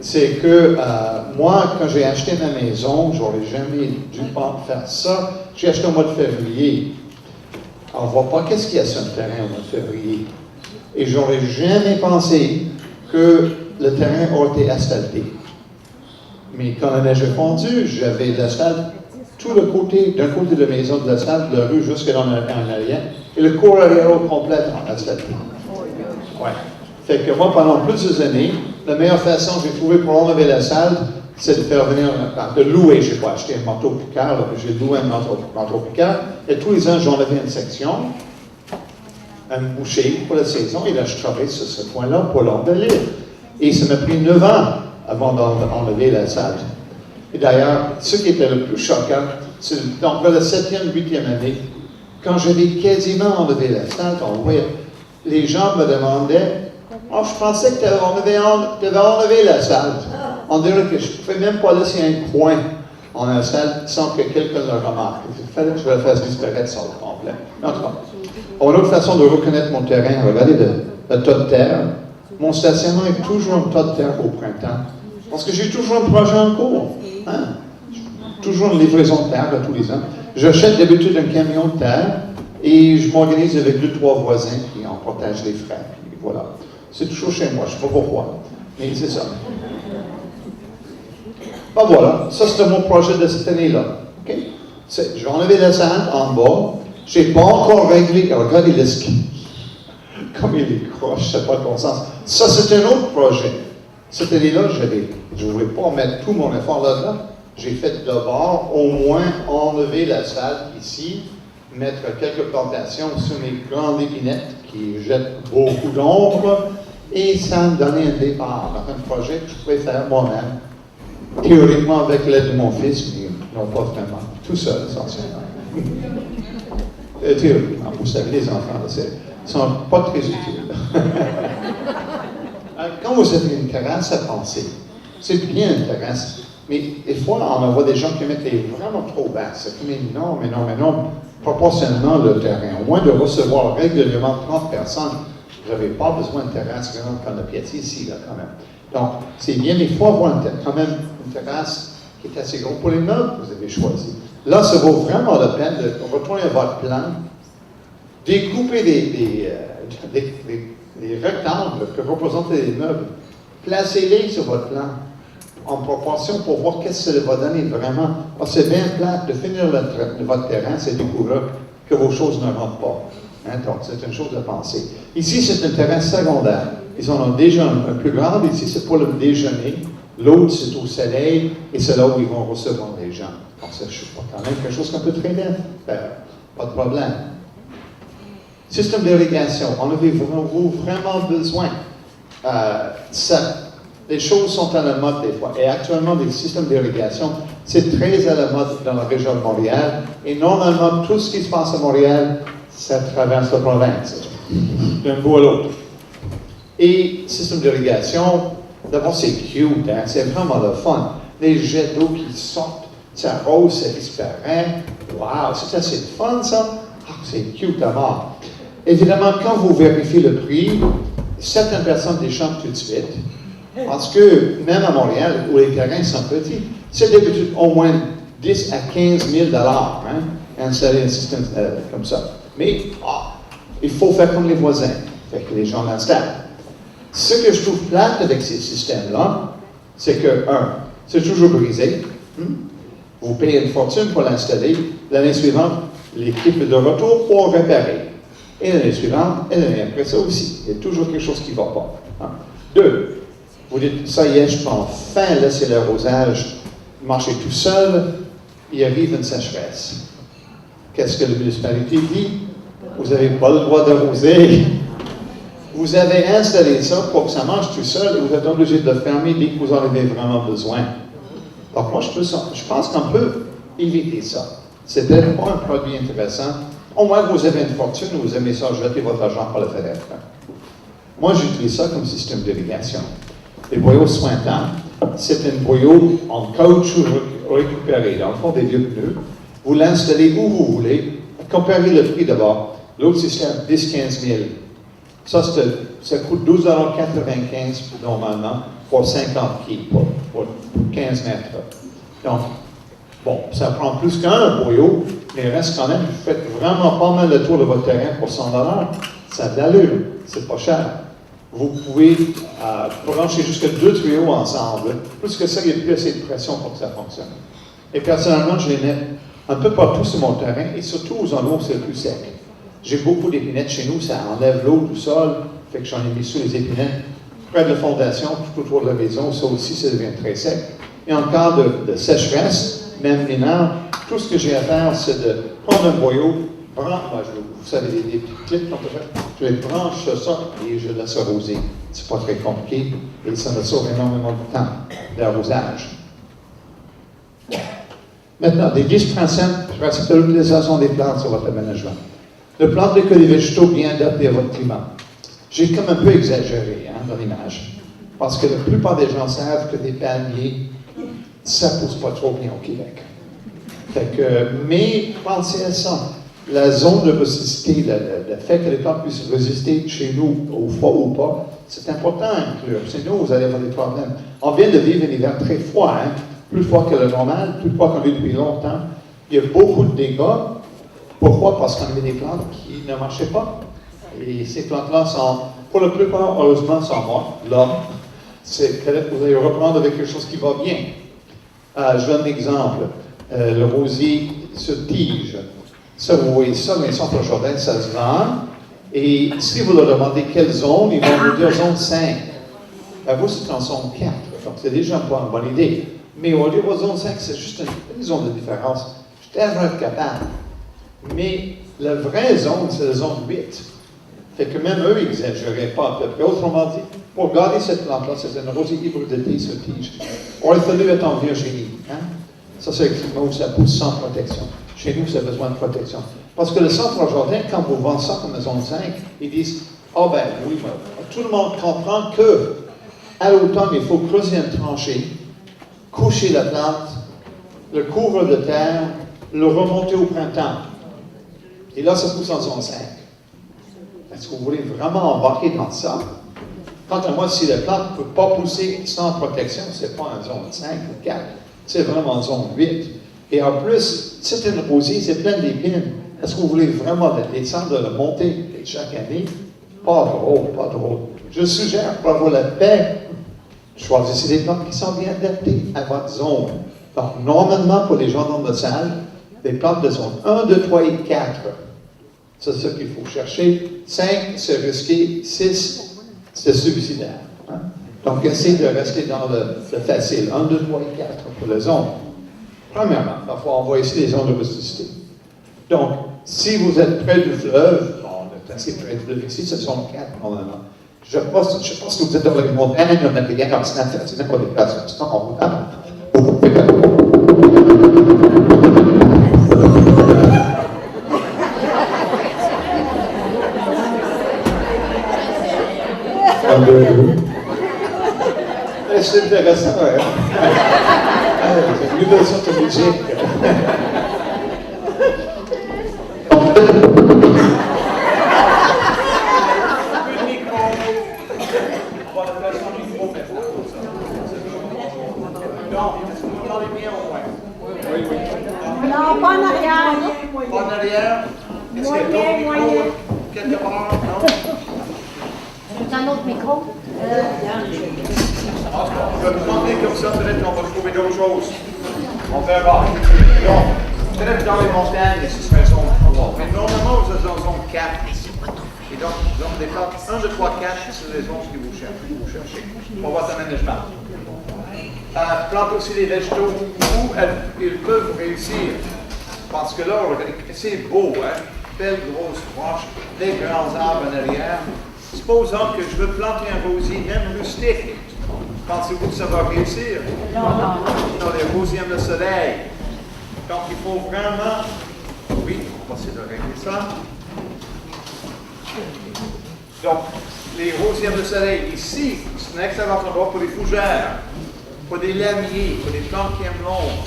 C'est que moi, quand j'ai acheté ma maison, j'aurais jamais dû faire ça. J'ai acheté au mois de février. On ne voit pas qu'est-ce qu'il y a sur le terrain au mois de février. Et j'aurais jamais pensé que le terrain aurait été asphalté. Mais quand la neige est fondue, j'avais de l'asphalte tout le côté, d'un côté de la maison de l'asphalte, de la rue jusqu'à en arrière, et le cours arrière au complet en asphalté. Ouais. Fait que moi, pendant plusieurs années, la meilleure façon que j'ai trouvé pour enlever l'asphalte, c'est de faire venir, de louer, je n'ai pas acheté un manteau Picard, j'ai loué un manteau Picard, et tous les ans, j'enlevais une section, un boucher pour la saison, et là, je travaillais sur ce point-là pour l'embellir. Et ça m'a pris 9 ans avant d'enlever l'asphalte. Et d'ailleurs, ce qui était le plus choquant, c'est dans la 7e, 8e année, quand j'avais quasiment enlevé l'asphalte, les gens me demandaient, « Oh, je pensais que tu avais enlevé l'asphalte. » On dirait que je ne pouvais même pas laisser un coin en asphalte sans que quelqu'un le remarque. Il fallait que je le fasse disparaître sur le complet. En tout cas, une autre façon de reconnaître mon terrain, regardez le tas de terre. Mon stationnement est toujours un tas de terre au printemps. Parce que j'ai toujours un projet en cours. Hein? Toujours une livraison de terre tous les ans. J'achète d'habitude un camion de terre et je m'organise avec 2-3 voisins qui en partagent les frais. Et voilà. C'est toujours chez moi, je ne sais pas pourquoi. Mais c'est ça. Ben voilà, ça c'était mon projet de cette année-là. Okay? Je vais enlever la sand en bas. Je n'ai pas encore réglé. Regardez le ski. Comme il est croche, ça n'a pas de bon sens. Ça, c'est un autre projet. Cette année-là, je ne voulais pas mettre tout mon effort là-dedans. J'ai fait d'abord, au moins, enlever l'asphalte ici, mettre quelques plantations sur mes grandes épinettes qui jettent beaucoup d'ombre, et ça me donnait un départ dans un projet que je pouvais faire moi-même, théoriquement avec l'aide de mon fils, mais non pas vraiment, tout seul, essentiellement. Théoriquement, vous savez, les enfants, ils ne sont pas très utiles. Quand vous avez une terrasse à penser, c'est bien une terrasse, mais des fois, on en voit des gens qui mettent les vraiment trop basses. Mais non, proportionnellement le terrain. Au moins de recevoir régulièrement 30 personnes, vous n'avez pas besoin de terrasse grande comme le Piatti ici, là, quand même. Donc, c'est bien, mais il faut avoir quand même une terrasse qui est assez grosse pour les meubles que vous avez choisis. Là, ça vaut vraiment la peine de retourner à votre plan, découper des rectangles que représentent les meubles, placez-les sur votre plan en proportion pour voir qu'est-ce que ça va donner vraiment. C'est bien plat de finir votre terrain, c'est découvrir que vos choses ne rentrent pas. Hein, donc, c'est une chose à penser. Ici, c'est un terrain secondaire. Ils en ont déjà un plus grand. Ici, c'est pour le déjeuner. L'autre, c'est au soleil. Et c'est là où ils vont recevoir les gens. Donc, c'est quand même quelque chose qu'on peut très bien faire. Pas de problème. Système d'irrigation. En avez-vous vraiment besoin? Les choses sont à la mode des fois. Et actuellement, les systèmes d'irrigation, c'est très à la mode dans la région de Montréal. Et normalement, tout ce qui se passe à Montréal, ça traverse la province, d'un bout à l'autre. Et système d'irrigation, d'abord, c'est cute, hein? C'est vraiment le fun. les jets d'eau qui sortent, ça rose, ça disparaît. Waouh, c'est assez fun ça. Ah, c'est cute à mort. Évidemment, quand vous vérifiez le prix, certaines personnes déchantent tout de suite. Parce que même à Montréal, où les terrains sont petits, c'est d'habitude au moins 10 à 15 000 $, installer un système comme ça. Mais il faut faire comme les voisins, fait que les gens l'installent. Ce que je trouve plate avec ces systèmes-là, c'est que, c'est toujours brisé. Vous payez une fortune pour l'installer. L'année suivante, l'équipe est de retour pour réparer. Et l'année suivante, et l'année après ça aussi. Il y a toujours quelque chose qui ne va pas. 2, vous dites, ça y est, je peux enfin laisser l'arrosage marcher tout seul. Il arrive une sécheresse. Qu'est-ce que la municipalité dit? Vous n'avez pas le droit d'arroser. Vous avez installé ça pour que ça marche tout seul et vous êtes obligé de le fermer dès que vous en avez vraiment besoin. Donc moi, je pense qu'on peut éviter ça. C'est peut-être pas un produit intéressant. Au moins, vous avez une fortune, vous aimez ça, jetez votre argent par la fenêtre. Moi, j'utilise ça comme système d'irrigation. Les boyaux sointants, c'est un boyau en caoutchouc récupéré, dans le fond des vieux pneus. Vous l'installez où vous voulez. Comparez le prix d'abord. L'autre système, 10-15 000. Ça coûte 12,95 $ normalement pour 50 pieds, pour 15 mètres. Donc, bon, ça prend plus qu'un boyau, mais reste quand même, vous faites vraiment pas mal le tour de votre terrain pour 100 $. Ça a de l'allure, c'est pas cher. Vous pouvez brancher jusqu'à 2 tuyaux ensemble. Plus que ça, il n'y a plus assez de pression pour que ça fonctionne. Et personnellement, je les mets un peu partout sur mon terrain, et surtout aux endroits où c'est le plus sec. J'ai beaucoup d'épinettes chez nous, ça enlève l'eau du sol, fait que j'en ai mis sous les épinettes, près de la fondation, tout autour de la maison, ça aussi, ça devient très sec. Et en cas de sécheresse, même mineure, tout ce que j'ai à faire, c'est de prendre un boyau, vous savez, des petits clips qu'on peut faire, je les branche ça et je laisse arroser. C'est pas très compliqué et ça me sauve énormément de temps d'arrosage. Maintenant, des 10 principes de l'utilisation des plantes sur votre aménagement. Le planter que des végétaux bien adaptés à votre climat. J'ai comme un peu exagéré dans l'image, parce que la plupart des gens savent que des palmiers, ça ne pousse pas trop bien au Québec. Mais pensez à ça. La zone de rusticité, le fait que les plantes puissent résister chez nous, au froid ou pas, c'est important à inclure. Sinon, vous allez avoir des problèmes. On vient de vivre un hiver très froid, plus froid que le normal, plus froid qu'on a eu depuis longtemps. Il y a beaucoup de dégâts. Pourquoi? Parce qu'on avait des plantes qui ne marchaient pas. Et ces plantes-là sont, pour la plupart, heureusement, sont mortes. Là, c'est peut-être que vous allez reprendre avec quelque chose qui va bien. Je donne un exemple. Le rosier sur tige. Ça, vous voyez ça, mais sans jardin, ça se vend. Et si vous leur demandez quelle zone, ils vont vous dire zone 5. Vous, c'est en zone 4. Donc, c'est déjà pas une bonne idée. Mais au lieu de zone 5, c'est juste une zone de différence. Je devrais être capable. Mais la vraie zone, c'est la zone 8. Fait que même eux, ils n'exagéraient pas à peu près. Autrement dit, pour garder cette plante-là, c'est une rosier hybridité sur tige. Il aurait fallu être en Virginie. Ça, c'est le climat où ça pousse sans protection. Chez nous, ça a besoin de protection. Parce que le centre-jardin, quand vous vendez ça comme zone 5, ils disent « Ah ben oui, tout le monde comprend que à l'automne, il faut creuser une tranchée, coucher la plante, le couvre de terre, le remonter au printemps. Et là, ça pousse en zone 5. Est-ce que vous voulez vraiment embarquer dans ça? Quant à moi, si la plante ne peut pas pousser sans protection, ce n'est pas en zone 5 ou 4, c'est vraiment en zone 8. Et en plus, c'est une rosier, c'est plein d'épines. Est-ce que vous voulez vraiment descendre de la montée chaque année? Pas drôle, pas drôle. Je suggère, pour avoir la paix, choisissez des plantes qui sont bien adaptées à votre zone. Donc, normalement, pour les gens dans notre salle, des plantes de zone 1, 2, 3 et 4. C'est ça qu'il faut chercher. 5, c'est risqué. 6, c'est suicidaire. Donc, essayez de rester dans le facile. 1, 2, 3 et 4 pour la zone. Premièrement, parfois, on voit ici des zones de rusticité. Donc, si vous êtes près du fleuve, on est assez près du fleuve ici, ce sont 4 normalement. Je pense que vous êtes dans les montagnes, on a rien comme ça, c'est n'importe des places, c'est en route. C'est intéressant, ouais. nouvelles sortes de musique. Non, pas en arrière. Pas en arrière. Est-ce qu'il y a d'autres micros quelque part? Non? C'est un autre micro. En tout cas, on va demander comme ça, peut-être qu'on va trouver d'autres choses. On verra. Donc, peut-être dans les montagnes, ce serait zone 3. Mais normalement, vous êtes dans zone 4. Et donc, zone des plantes 1, 2, 3, 4, c'est les zones que vous cherchez. On va votre management. Plante aussi les végétaux où ils peuvent réussir. Parce que là, c'est beau, hein? Belles grosses branches, des grands arbres en arrière. Supposons que je veux planter un rosier, même rustique. Pensez-vous que ça va réussir? Non. Non, les rosiers aiment le soleil. Donc, il faut vraiment... Oui, on va essayer de régler ça. Donc, les rosiers aiment le soleil. Ici, c'est un excellent endroit pour les fougères, pour des lamiers, pour des plantes qui aiment l'ombre.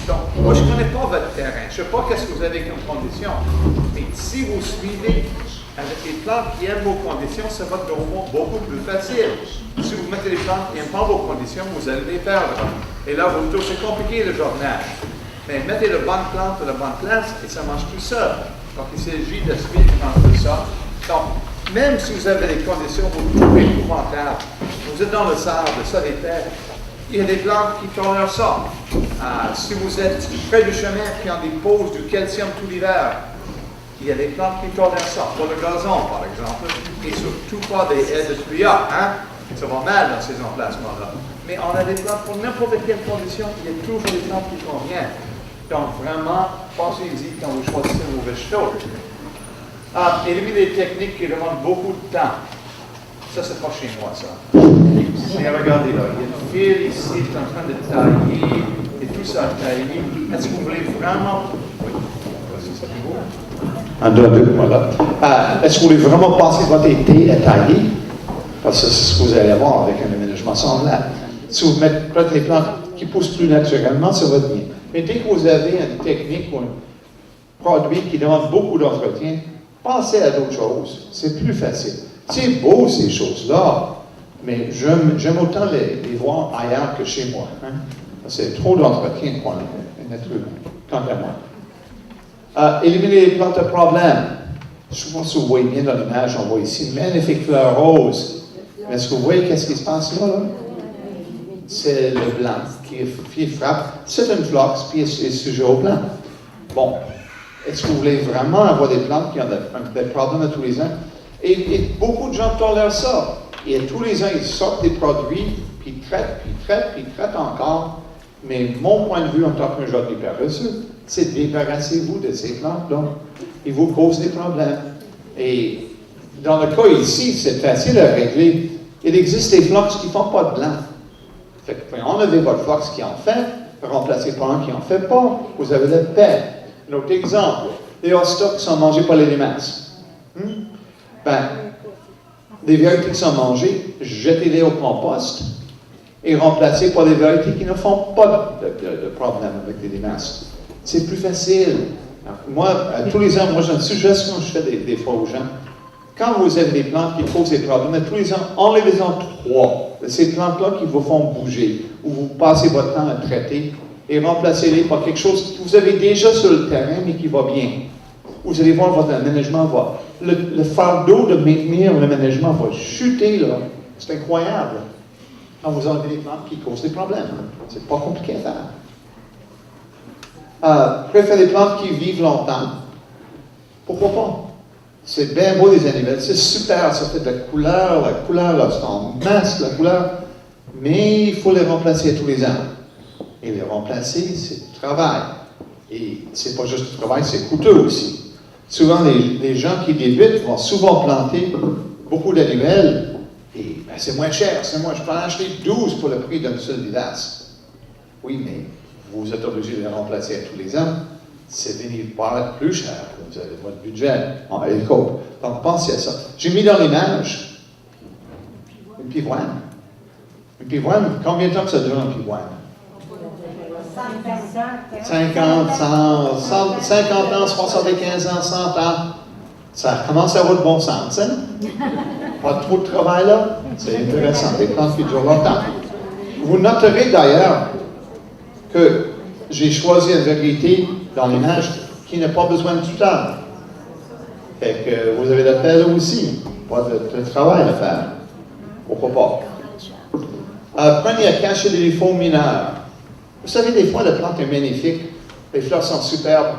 Donc, moi, je ne connais pas votre terrain. Je ne sais pas qu'est-ce que vous avez comme conditions. Mais si vous suivez avec les plantes qui aiment vos conditions, ça va être beaucoup plus facile. Si vous mettez les plantes qui n'aiment pas vos conditions, vous allez les perdre. Et là, c'est compliqué le jardinage. Mais mettez la bonne plante à la bonne place et ça marche tout seul. Donc, il s'agit de suivre tout ça. Donc, même si vous avez des conditions, vous trouvez épouvantables. Vous êtes dans le sable, ça des terres. Il y a des plantes qui tolèrent ça. Si vous êtes près du chemin qui ont des pauses du calcium tout l'hiver, il y a des plantes qui tolèrent ça. Pour le gazon, par exemple, et surtout pas des haies de tuya, hein? Ça va mal dans ces emplacements-là. Mais on a des plantes pour n'importe quelle condition, il y a toujours des plantes qui conviennent. Donc vraiment, pensez-y quand vous choisissez vos végétaux. Éliminer les techniques qui demandent beaucoup de temps. Ça, c'est pas chez moi, ça. Mais regardez là, il y a une fil ici, qui est en train de tailler, et tout ça taillé. Est-ce que vous voulez vraiment... Oui, c'est ça qui vaut. Un, deux, voilà. Est-ce que vous voulez vraiment passer votre été à tailler? Parce que c'est ce que vous allez avoir avec un aménagement semblable. Si vous mettez les plantes qui poussent plus naturellement, ça va être bien. Mais dès que vous avez une technique ou un produit qui demande beaucoup d'entretien, pensez à d'autres choses. C'est plus facile. C'est beau, ces choses-là, mais j'aime autant les voir ailleurs que chez moi. Hein? C'est trop d'entretien pour un être humain, quant à moi. Éliminer les plantes à problème. Je ne sais pas si vous voyez bien dans l'image, on voit ici une magnifique fleur rose. Mais est-ce que vous voyez qu'est-ce qui se passe là? C'est le blanc qui frappe. C'est une flox, puis c'est sujet au blanc. Bon, est-ce que vous voulez vraiment avoir des plantes qui ont des problèmes à tous les ans? Et beaucoup de gens tolèrent ça. Et tous les ans, ils sortent des produits, puis ils traitent encore. Mais mon point de vue en tant qu'un jardinier paresseux, c'est débarrassez-vous de ces plantes-là. Ils vous causent des problèmes. Et dans le cas ici, c'est facile à régler. Il existe des flox qui ne font pas de blanc. Fait que enlevez votre flox qui en fait, remplacez par un qui n'en fait pas, vous avez la paix. Un autre exemple, les hostas qui sont mangés par les limaces. Des variétés qui sont mangées, jetez-les au compost et remplacez par des variétés qui ne font pas de problème avec les limaces. C'est plus facile. Alors, moi, tous les ans, j'ai une suggestion que je fais des fois aux gens. Quand vous avez des plantes qui causent des problèmes, tous les ans, enlevez-en 3 de ces plantes-là qui vous font bouger, ou vous passez votre temps à traiter, et remplacez-les par quelque chose que vous avez déjà sur le terrain, mais qui va bien. Vous allez voir, votre aménagement va... Le fardeau de maintenir le management va chuter, là. C'est incroyable. Quand vous enlevez des plantes qui causent des problèmes. C'est pas compliqué à faire. Préférez des plantes qui vivent longtemps. Pourquoi pas? C'est bien beau les annuelles, c'est super, ça fait de la couleur, là, c'est en masse, la couleur. Mais il faut les remplacer tous les ans. Et les remplacer, c'est du travail. Et c'est pas juste du travail, c'est coûteux aussi. Souvent, les gens qui débutent vont souvent planter beaucoup d'annuelles, et c'est moins cher, je peux en acheter 12 pour le prix d'une seule vivace. Oui, mais vous êtes obligé de les remplacer à tous les ans, c'est venir par être plus cher, vous avez votre budget en hélico. Donc pensez à ça. J'ai mis dans l'image une pivoine. Une pivoine, combien de temps que ça dure un pivoine? 50, 50 ans, 75 ans, 100 ans. Ça commence à avoir de bon sens, hein? Pas trop de travail là. C'est intéressant, des plantes qui durent longtemps. Vous noterez d'ailleurs que j'ai choisi une variété dans l'image qui n'a pas besoin de tuteur. Fait que vous avez le faire aussi. Pas de travail à faire. Pourquoi pas? Prenez à cacher des défauts mineurs. Vous savez, des fois, la plante est magnifique, les fleurs sont superbes,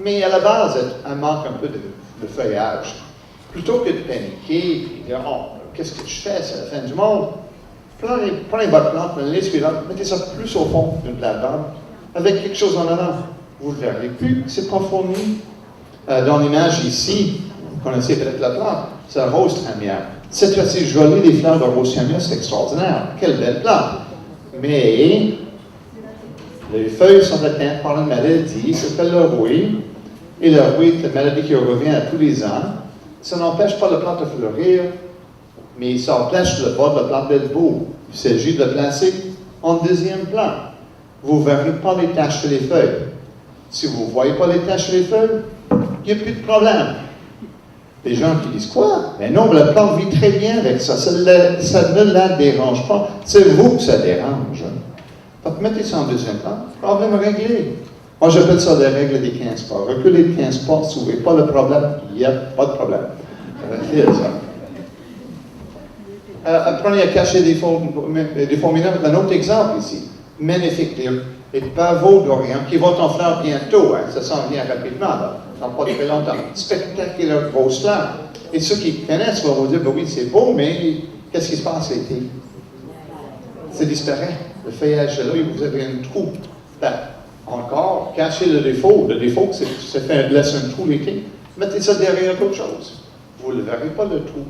mais à la base, elle manque un peu de feuillage. Plutôt que de paniquer et dire, oh, qu'est-ce que je fais, c'est la fin du monde. Prenez votre plante, l'année suivante, mettez ça plus au fond d'une plate-bande, avec quelque chose en avant. Vous ne le verrez plus, c'est pas fourni. Dans l'image ici, vous connaissez peut-être la plante, c'est la rose tramière. C'est assez joli, les fleurs de rose tramière, c'est extraordinaire. Quelle belle plante. Mais les feuilles sont atteintes par une maladie, ça s'appelle le rouille. Et le rouille est une maladie qui revient à tous les ans. Ça n'empêche pas la plante de fleurir, mais ça empêche le bas de la plante d'être beau. Il s'agit de la placer en deuxième plan. Vous ne verrez pas les taches sur les feuilles. Si vous ne voyez pas les taches sur les feuilles, il n'y a plus de problème. Des gens qui disent quoi? Mais non, la plante vit très bien avec ça. Ça ne la dérange pas. C'est vous que ça dérange. Donc, mettez ça en deuxième plan. Problème réglé. Moi, j'appelle ça des règles des 15 pas. Reculez de 15 pas, si vous n'avez pas de problème, il n'y a pas de problème. Apprenez à cacher des faux mineurs. Un autre exemple ici. Magnifique. Les pavots d'Orient qui vont en fleurs bientôt. Hein, ça s'en vient rapidement, là. Dans pas très longtemps. Spectaculaire grosse fleur. Et ceux qui connaissent vont vous dire, ben oui, c'est beau, mais qu'est-ce qui se passe l'été? Ça disparaît. Le feuillage est là, et vous avez un trou. Ben, encore, cachez le défaut. Le défaut, c'est que ça laisse un trou l'été. Mettez ça derrière autre chose. Vous ne verrez pas le trou.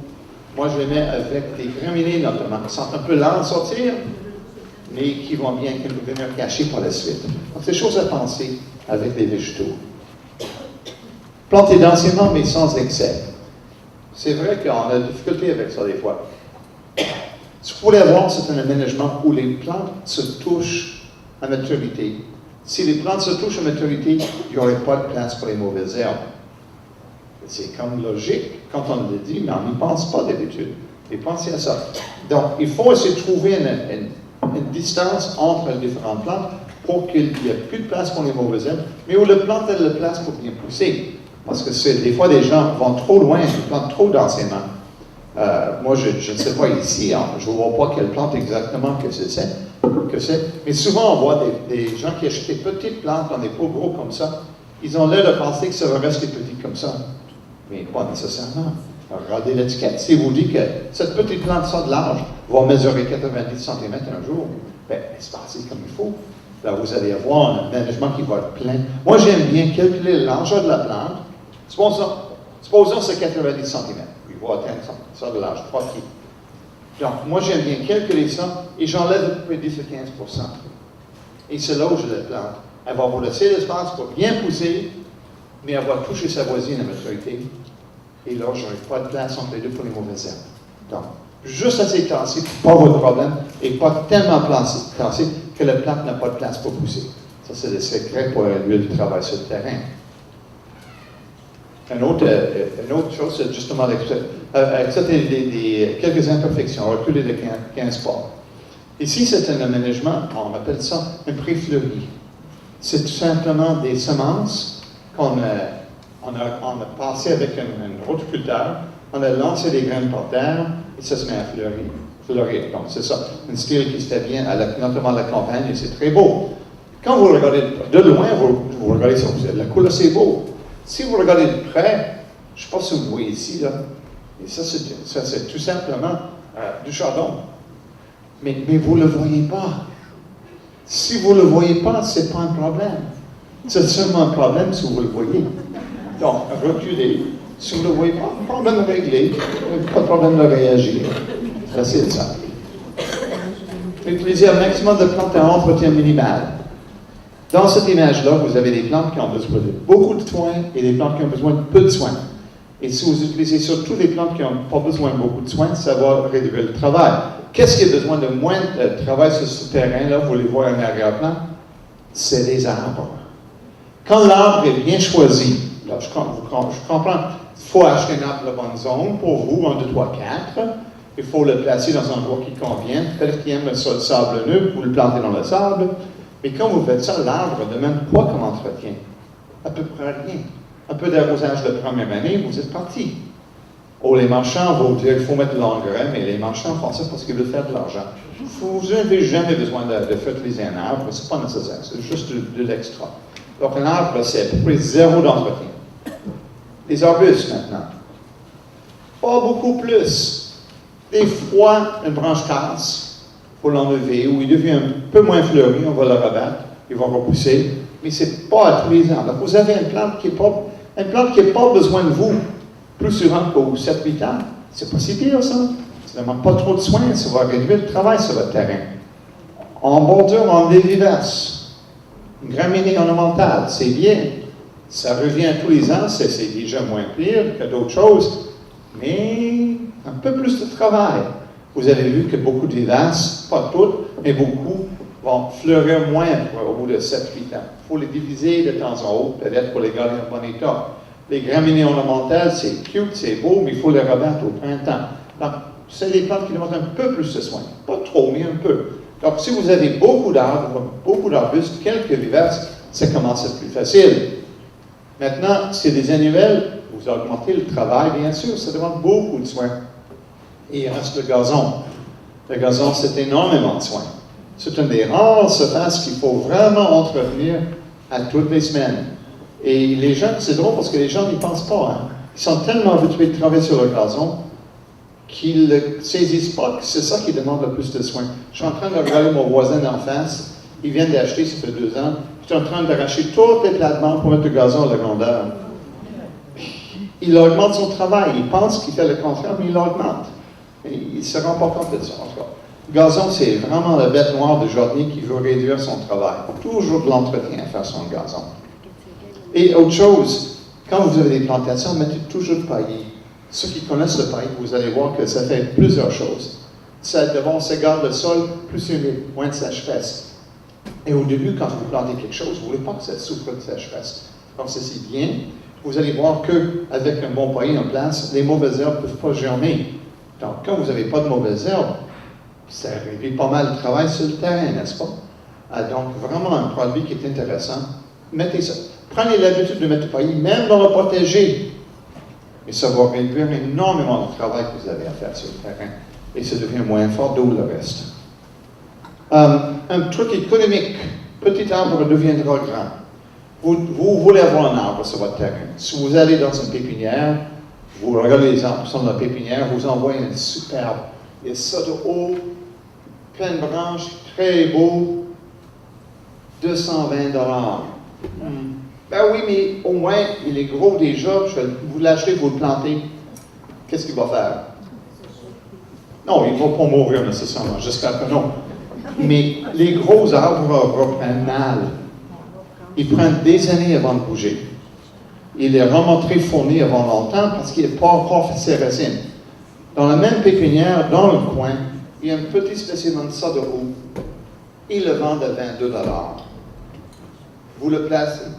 Moi, je les mets avec des graminées, notamment, qui sont un peu lents à sortir, mais qui vont bien venir cacher par la suite. Donc, c'est chose à penser avec les végétaux. Plantez densément, mais sans excès. C'est vrai qu'on a des difficultés avec ça des fois. Ce qu'il faut avoir, c'est un aménagement où les plantes se touchent à maturité. Si les plantes se touchent à maturité, il n'y aurait pas de place pour les mauvaises herbes. C'est comme logique quand on le dit, mais on n'y pense pas d'habitude. Et pensez à ça. Donc, il faut essayer de trouver une distance entre les différentes plantes pour qu'il n'y ait plus de place pour les mauvaises herbes, mais où la plante a de la place pour bien pousser. Parce que des fois, des gens vont trop loin, ils plantent trop densément. Moi, je ne sais pas ici, hein, je ne vois pas quelle plante exactement que c'est. Mais souvent, on voit des gens qui achètent des petites plantes dans des pots gros comme ça. Ils ont l'air de penser que ça va rester petit comme ça. Mais pas nécessairement. Alors, regardez l'étiquette. Si vous dit que cette petite plante ça de large va mesurer 90 cm un jour, bien, c'est passé comme il faut. Là, vous allez avoir un management qui va être plein. Moi, j'aime bien calculer la largeur de la plante. Supposons c'est 90 cm. Puis il va atteindre ça de large, 3 pieds. Donc, moi, j'aime bien calculer ça et j'enlève à peu près 10 à 15 %. Et c'est là où je la plante. Elle va vous laisser l'espace pour bien pousser, mais elle va toucher sa voisine à maturité. Et là, je n'aurai pas de place entre les deux pour les mauvaises herbes. Donc, juste assez tassé, pas votre problème, et pas tellement tassé que la plante n'a pas de place pour pousser. Ça, c'est le secret pour lui du travail sur le terrain. Une autre chose, c'est justement accepter quelques imperfections, reculer de 15 pas. Ici, c'est un aménagement, on appelle ça un pré-fleuri. C'est tout simplement des semences qu'on a passées avec un horticulteur, on a lancé des graines par terre et ça se met à fleurir. Donc, c'est ça, un style qui se fait bien, notamment à la campagne, et c'est très beau. Quand vous regardez de loin, vous regardez ça, la couleur, c'est beau. Si vous regardez de près, je ne sais pas si vous voyez ici, là, et ça c'est tout simplement du chardon. Mais vous ne le voyez pas. Si vous ne le voyez pas, ce n'est pas un problème. C'est seulement un problème si vous le voyez. Donc, reculez. Si vous ne le voyez pas, problème réglé. Pas de problème de réagir. Facile, ça. Utilisez un maximum de plantes à entretien minimal. Dans cette image-là, vous avez des plantes qui ont besoin de beaucoup de soins et des plantes qui ont besoin de peu de soins. Et si vous utilisez surtout des plantes qui n'ont pas besoin de beaucoup de soins, ça va réduire le travail. Qu'est-ce qui a besoin de moins de travail sur ce terrain-là? Vous voulez voir un arrière-plan? c'est les arbres. Quand l'arbre est bien choisi, là, je comprends, il faut acheter un arbre de la bonne zone pour vous, 1, 2, 3, 4. Il faut le placer dans un endroit qui convient. Peut-être qu'il aime le sol sablonneux, vous le plantez dans le sable. Mais quand vous faites ça, l'arbre demande quoi comme entretien? À peu près rien. Un peu d'arrosage de première année, vous êtes parti. Oh, les marchands vont dire qu'il faut mettre de l'engrais, mais les marchands font ça parce qu'ils veulent faire de l'argent. Vous n'avez jamais besoin de fertiliser un arbre, c'est pas nécessaire, c'est juste de l'extra. Donc un arbre, c'est à peu près 0 d'entretien. Les arbustes maintenant, pas beaucoup plus. Des fois, une branche casse, il faut l'enlever, ou il devient un peu moins fleuri, on va le rabattre, il va repousser, mais ce n'est pas à tous les ans. Donc vous avez une plante qui n'a pas besoin de vous plus souvent qu'aux 7-8 ans. C'est pas si pire, ça. Ça ne demande pas trop de soins, ça va réduire le travail sur votre terrain. En bordure, on des vivaces. Une graminée ornementale, c'est bien. Ça revient tous les ans, c'est déjà moins pire que d'autres choses, mais un peu plus de travail. Vous avez vu que beaucoup de vivaces, pas toutes, mais beaucoup, vont fleurir moins au bout de 7-8 ans. Il faut les diviser de temps en temps, peut-être pour les garder en bon état. Les graminées ornementales, c'est cute, c'est beau, mais il faut les rabattre au printemps. Donc, c'est des plantes qui demandent un peu plus de soins. Pas trop, mais un peu. Donc, si vous avez beaucoup d'arbres, beaucoup d'arbustes, quelques vivaces, ça commence à être plus facile. Maintenant, si c'est des annuels, vous augmentez le travail, bien sûr, ça demande beaucoup de soins. Et il reste le gazon. Le gazon, c'est énormément de soins. C'est une des rares surfaces qu'il faut vraiment entretenir à toutes les semaines. Et les gens, c'est drôle parce que les gens n'y pensent pas. Hein. Ils sont tellement habitués de travailler sur le gazon qu'ils ne saisissent pas que c'est ça qui demande le plus de soins. Je suis en train de regarder mon voisin d'en face. Il vient d'acheter, ça fait 2 ans. Je suis en train d'arracher toutes les plates-bandes pour mettre le gazon à la grandeur. Il augmente son travail. Il pense qu'il fait le contraire, mais il l'augmente. Il ne se rend pas compte de ça, en tout cas. Le gazon, c'est vraiment la bête noire de jardinier qui veut réduire son travail. Toujours de l'entretien à faire son gazon. Et autre chose, quand vous avez des plantations, mettez toujours le paillis. Ceux qui connaissent le paillis, vous allez voir que ça fait plusieurs choses. Ça garde le sol plus humide, moins de sécheresse. Et au début, quand vous plantez quelque chose, vous ne voulez pas que ça souffre de sécheresse. Quand ceci vient, vous allez voir qu'avec un bon paillis en place, les mauvaises herbes ne peuvent pas germer. Donc, quand vous n'avez pas de mauvaises herbes, ça réduit pas mal de travail sur le terrain, n'est-ce pas? Donc, vraiment un produit qui est intéressant. Mettez ça. Prenez l'habitude de mettre le paillis, même dans le potager. Et ça va réduire énormément de travail que vous avez à faire sur le terrain. Et ça devient moins fort, d'où le reste. Un truc économique. Petit arbre deviendra grand. Vous voulez avoir un arbre sur votre terrain. Si vous allez dans une pépinière, vous regardez les arbres qui sont dans la pépinière, vous envoyez un superbe. Il y a ça de haut, plein de branches, très beau, 220 $. Ben oui, mais au moins, il est gros déjà, vous l'achetez, vous le plantez. Qu'est-ce qu'il va faire? Non, il ne va pas mourir nécessairement, j'espère que non. Mais les gros arbres reprennent mal. Ils prennent des années avant de bouger. Il est vraiment très fourni avant longtemps parce qu'il n'est pas encore fait ses racines. Dans la même pépinière, dans le coin, il y a un petit spécimen de ça de haut. Ils le vendent à 22 $. Vous le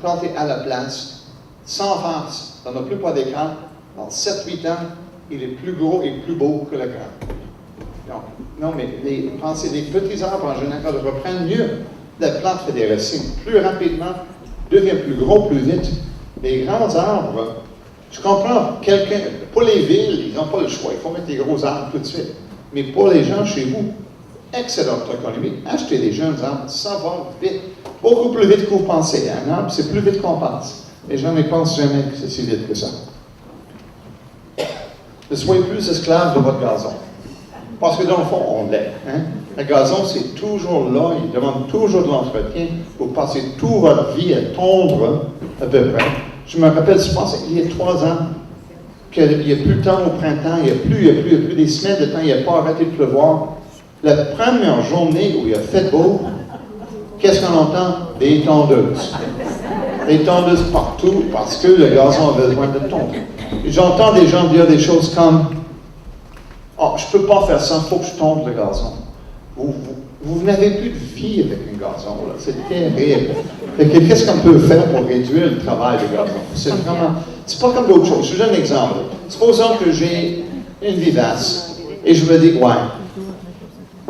plantez à la place, sans face, dans la plupart des cas, dans 7-8 ans, il est plus gros et plus beau que le grand. Donc, non, mais pensez, les petits arbres en général reprennent mieux. La plante fait des racines plus rapidement, devient plus gros plus vite. Les grands arbres, je comprends, pour les villes, ils n'ont pas le choix, il faut mettre des gros arbres tout de suite. Mais pour les gens chez vous, excellente économie, achetez des jeunes arbres, ça va vite. Beaucoup plus vite que vous pensez. Un arbre, c'est plus vite qu'on pense. Les gens ne pensent jamais que c'est si vite que ça. Ne soyez plus esclaves de votre gazon. Parce que dans le fond, on l'est. Hein? Le gazon, c'est toujours là, il demande toujours de l'entretien. Vous passez toute votre vie à tondre, à peu près. Je me rappelle, je pense, il y a 3 ans, qu'il n'y a plus de temps au printemps, il n'y a plus des semaines de temps, il n'y a pas arrêté de pleuvoir. La première journée où il a fait beau, qu'est-ce qu'on entend? Des tondeuses. Des tondeuses partout parce que le gazon a besoin de tondre. J'entends des gens dire des choses comme « Oh, je ne peux pas faire ça, il faut que je tonde le gazon. » Vous n'avez plus de vie. suffit avec un gazon, là. C'est terrible. Fait que qu'est-ce qu'on peut faire pour réduire le travail du gazon? C'est pas comme d'autres choses. Je vous donne un exemple. Supposons que j'ai une vivace et je me dis, ouais,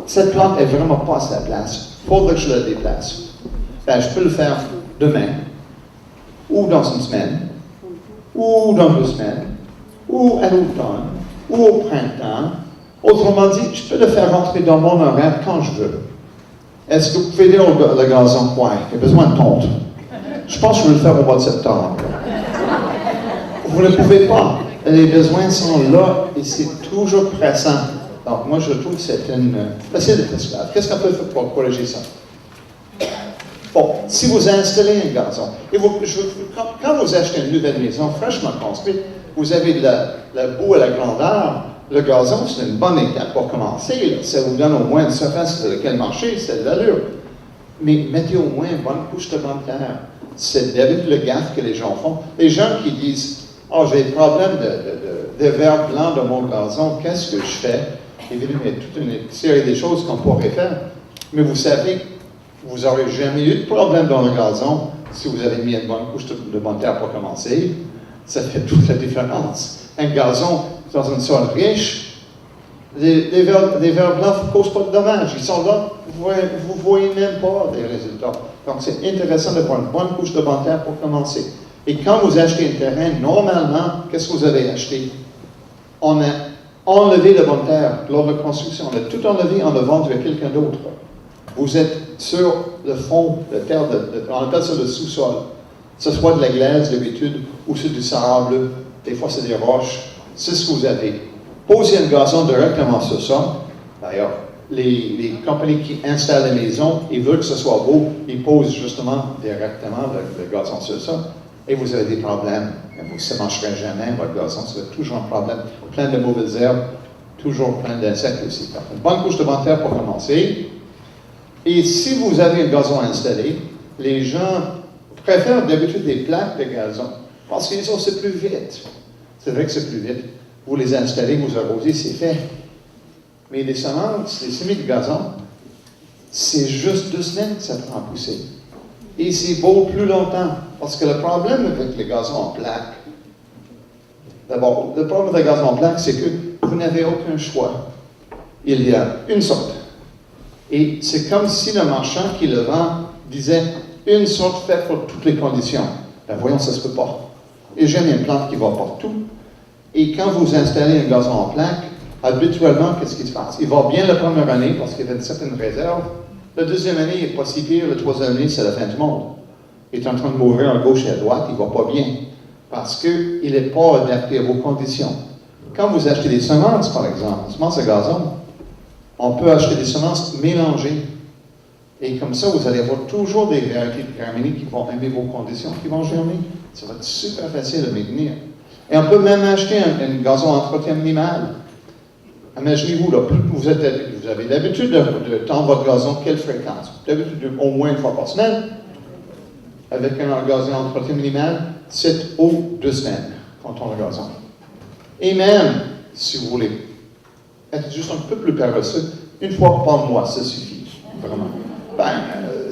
cette plante est vraiment pas à sa place. Il faudrait que je la déplace. Ben, je peux le faire demain, ou dans une semaine, ou dans 2 semaines, ou à l'automne, ou au printemps. Autrement dit, je peux le faire rentrer dans mon horaire quand je veux. Est-ce que vous pouvez dire le gazon, ouais, il y a besoin de tonte? Je pense que je vais le faire au mois de septembre. Vous ne pouvez pas. Les besoins sont là et c'est toujours pressant. Donc, moi, je trouve que c'est une facile de esclave. Qu'est-ce qu'on peut faire pour corriger ça? Bon, si vous installez un gazon, et quand vous achetez une nouvelle maison fraîchement construite, vous avez de la boue à la grandeur, le gazon, c'est une bonne étape pour commencer. Là. Ça vous donne au moins une surface sur laquelle marcher, c'est de l'allure. Mais mettez au moins une bonne couche de bonne terre. C'est d'habitude le gaffe que les gens font. Les gens qui disent « Oh, j'ai des problèmes de verre blanc dans mon gazon, qu'est-ce que je fais? » Évidemment, il y a toute une série de choses qu'on pourrait faire. Mais vous savez, vous n'aurez jamais eu de problème dans le gazon si vous avez mis une bonne couche de bonne terre pour commencer. Ça fait toute la différence. Un gazon dans une sol riche, les verres blancs ne causent pas de dommages. Ils sont là, vous ne voyez même pas les résultats. Donc, c'est intéressant d'avoir une bonne couche de bonne terre pour commencer. Et quand vous achetez un terrain, normalement, qu'est-ce que vous avez acheté? On a enlevé la bonne terre lors de la construction. On a tout enlevé, on l'a vendu à quelqu'un d'autre. Vous êtes sur le fond de terre, on appelle ça le sous-sol. Que ce soit de la glace d'habitude ou c'est du sable, des fois c'est des roches. C'est ce que vous avez. Posez un gazon directement sur ça. D'ailleurs, les compagnies qui installent les maisons, ils veulent que ce soit beau, ils posent justement directement le gazon sur ça. Et vous avez des problèmes. Ça ne marcherait jamais, votre gazon, ça va être toujours un problème. Plein de mauvaises herbes, toujours plein d'insectes aussi. Donc, une bonne couche de bonne terre pour commencer. Et si vous avez un gazon installé, les gens préfèrent d'habitude des plaques de gazon parce qu'ils disent, oh, c'est plus vite. C'est vrai que c'est plus vite. Vous les installez, vous arrosez, c'est fait. Mais les semences, les semis de gazon, c'est juste 2 semaines que ça prend à pousser. Et c'est beau plus longtemps. Parce que le problème avec les gazons en plaques, d'abord, le problème avec les gazons en plaques, c'est que vous n'avez aucun choix. Il y a une sorte. Et c'est comme si le marchand qui le vend disait une sorte faite pour toutes les conditions. Ben voyons, ça ne se peut pas. Et j'aime une plante qui va partout. Et quand vous installez un gazon en plaque, habituellement, qu'est-ce qui se passe? Il va bien la première année parce qu'il y a une certaine réserve. La deuxième année, il n'est pas si pire. La troisième année, c'est la fin du monde. Il est en train de mourir à gauche et à droite, il ne va pas bien. Parce qu'il n'est pas adapté à vos conditions. Quand vous achetez des semences, par exemple, des semences à gazon, on peut acheter des semences mélangées. Et comme ça, vous allez avoir toujours des variétés de graminées qui vont aimer vos conditions, qui vont germer. Ça va être super facile à maintenir. Et on peut même acheter un gazon entretien minimal. Imaginez-vous, là, vous avez l'habitude de tendre votre gazon, quelle fréquence? D'habitude, au moins 1 fois par semaine. Avec un gazon entretien minimal, 7 ou 2 semaines, quand on le gazon. Et même, si vous voulez être juste un peu plus paresseux, 1 fois par mois, ça suffit, vraiment.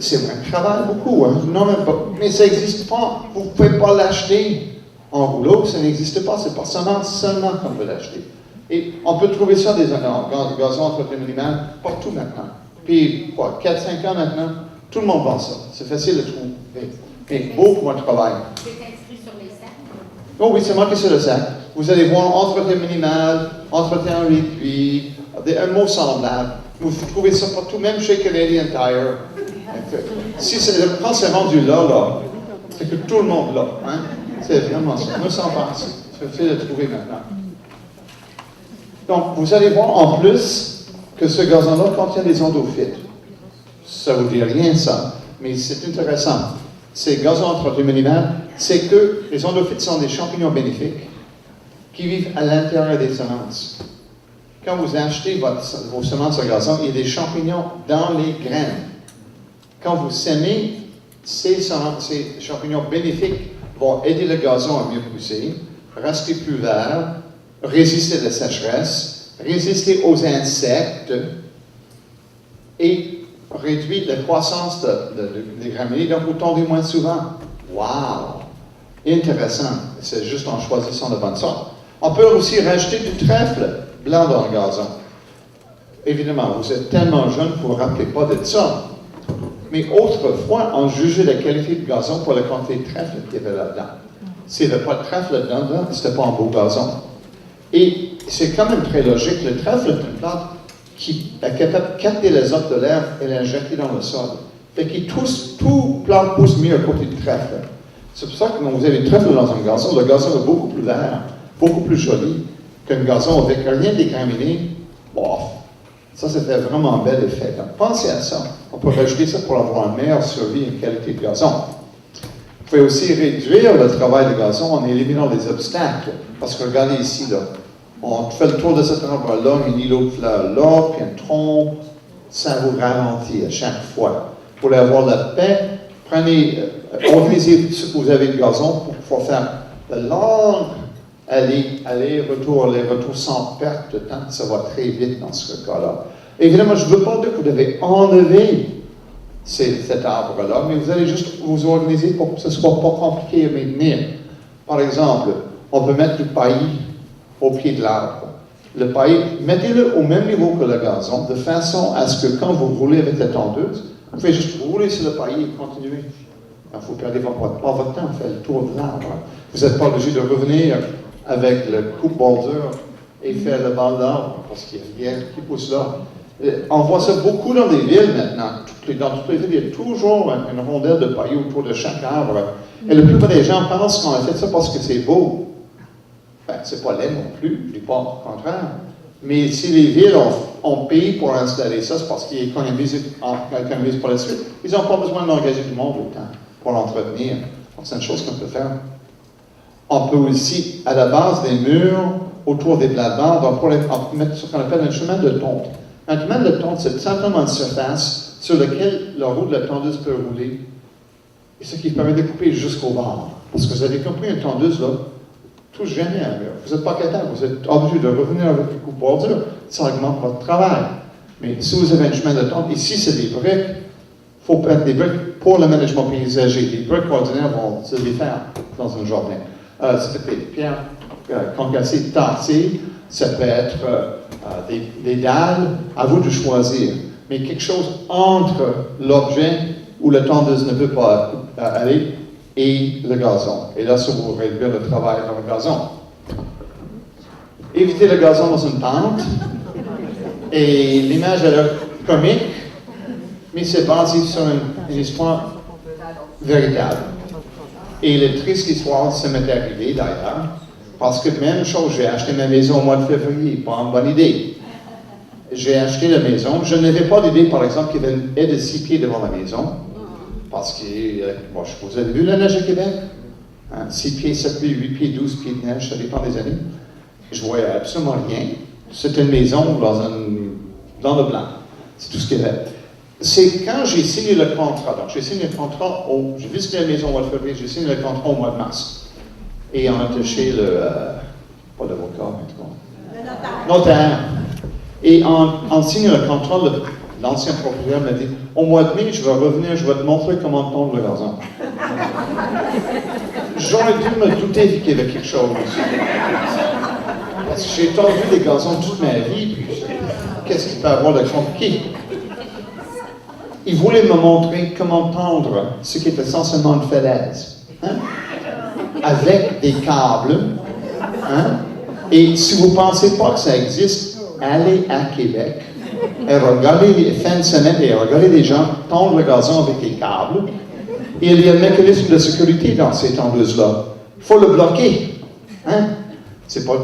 C'est vrai, je travaille beaucoup, hein? Non, même pas. Mais ça n'existe pas. Vous ne pouvez pas l'acheter en rouleau, ça n'existe pas. C'est pas seulement qu'on peut l'acheter. Et on peut trouver ça des gazons entretien minimal partout maintenant. Puis, quoi, 4-5 ans maintenant, tout le monde vend ça. C'est facile de trouver. Mais beaucoup moins de travail. C'est inscrit sur les sacs? Oh oui, c'est marqué sur le sac. Vous allez voir entretien minimal, entretien réduit, un mot semblable. Vous trouvez ça partout, même chez Canadian Tire. Quand c'est rendu là, c'est que tout le monde l'a. Hein? C'est vraiment ça. Nous s'en passe. C'est facile de trouver maintenant. Donc, vous allez voir en plus que ce gazon-là contient des endophytes. Ça ne vous dit rien, ça, mais c'est intéressant. Ces gazons entretien minimal, c'est que les endophytes sont des champignons bénéfiques qui vivent à l'intérieur des semences. Quand vous achetez vos semences à gazon, il y a des champignons dans les graines. Quand vous sémez, ces champignons bénéfiques vont aider le gazon à mieux pousser, rester plus vert, résister à la sécheresse, résister aux insectes et réduit la croissance des graminées, donc vous tondez moins souvent. Wow! Intéressant. C'est juste en choisissant la bonne sorte. On peut aussi rajouter du trèfle blanc dans le gazon. Évidemment, vous êtes tellement jeune que vous ne vous rappelez pas de ça. Mais autrefois, on jugeait la qualité du gazon pour la quantité de trèfle qu'il y avait là-dedans. S'il n'y avait pas de trèfle là-dedans, ce n'était pas un beau gazon. Et c'est quand même très logique. Le trèfle est une plante qui est capable de capter l'azote de l'air et l'injecter dans le sol. Fait qu'il tout plante pousse mieux à côté du trèfle. C'est pour ça que quand vous avez du trèfle dans un gazon, le gazon est beaucoup plus vert, beaucoup plus joli qu'un gazon avec rien des graminées. Bof! Ça fait vraiment un bel effet. Donc, pensez à ça. On peut rajouter ça pour avoir une meilleure survie et une qualité de gazon. Vous pouvez aussi réduire le travail de gazon en éliminant les obstacles. Parce que regardez ici, là, on fait le tour de cet arbre-là, une îlot de fleurs là, puis un tronc, ça vous ralentit à chaque fois. Pour avoir la paix, organisez ce que vous avez de gazon pour pouvoir faire de longues aller-retour sans perte de temps. Ça va très vite dans ce cas-là. Évidemment, je ne veux pas dire que vous devez enlever cet arbre-là, mais vous allez juste vous organiser pour que ce ne soit pas compliqué à maintenir. Par exemple, on peut mettre du paillis au pied de l'arbre. Le paillis, mettez-le au même niveau que le gazon, de façon à ce que quand vous roulez avec la tondeuse, vous pouvez juste rouler sur le paillis et continuer. Alors, vous perdez pas votre temps, faites le tour de l'arbre. Vous n'êtes pas obligé de revenir avec le coupe-bordure et faire le bal d'arbre, parce qu'il n'y a rien qui pousse là. On voit ça beaucoup dans les villes maintenant. Dans toutes les villes, il y a toujours une rondelle de paillis autour de chaque arbre. Et la plupart des gens pensent qu'on a fait ça parce que c'est beau. Ben, c'est pas laid non plus, je dis pas au contraire. Mais si les villes ont payé pour installer ça, c'est parce qu'ils économisent pour la suite. Ils n'ont pas besoin d'engager du monde autant pour l'entretenir. Donc, c'est une chose qu'on peut faire. On peut aussi, à la base des murs, autour des plates-bandes, on peut mettre ce qu'on appelle un chemin de tonte. Un chemin de tonte, c'est simplement une surface sur laquelle la roue de la tondeuse peut rouler. Et ce qui permet de couper jusqu'au bord. Parce que vous avez compris, une tondeuse, là, touche jamais un mur. Vous n'êtes pas capable, vous êtes obligé de revenir avec le coupe-bordure, ça augmente votre travail. Mais si vous avez un chemin de tonte, ici c'est des briques, il faut mettre des briques pour le management paysager. Les briques ordinaires vont se défaire dans une journée. Ça peut être des pierres concassées, tassées, ça peut être des dalles, à vous de choisir. Mais quelque chose entre l'objet où la tondeuse ne peut pas aller et le gazon. Et là, ça vous réduire le travail dans le gazon. Évitez le gazon dans une pente. Et l'image est comique, mais c'est basé sur une histoire véritable. Et la triste histoire, ça m'est arrivé d'ailleurs, parce que même chose, j'ai acheté ma maison au mois de février, pas une bonne idée. J'ai acheté la maison, je n'avais pas d'idée, par exemple, qu'il y avait une haie de 6 pieds devant la maison, parce que, bon, vous avez vu la neige à Québec? 6 pieds, 7 pieds, 8 pieds, 12 pieds de neige, ça dépend des années. Je voyais absolument rien. C'était une maison dans le blanc. C'est tout ce qu'il y avait. C'est quand j'ai signé le contrat. Donc, j'ai signé le contrat, j'ai visité la maison au mois de février, j'ai signé le contrat au mois de mars. Et on a touché pas l'avocat, mais le notaire. Et en signant le contrat, l'ancien propriétaire m'a dit, au mois de mai, je vais revenir, je vais te montrer comment tondre le gazon. J'aurais dû me douter qu'il y avait quelque chose. Parce que j'ai tondu des gazons toute ma vie, puis qu'est-ce qu'il peut y avoir de compliqué? Il voulait me montrer comment tondre ce qui est essentiellement une falaise. Hein? Avec des câbles. Hein? Et si vous ne pensez pas que ça existe, allez à Québec et regardez les fins de semaine et regardez les gens tondre le gazon avec des câbles. Et il y a un mécanisme de sécurité dans ces tondeuses-là. Il faut le bloquer. Hein? C'est pas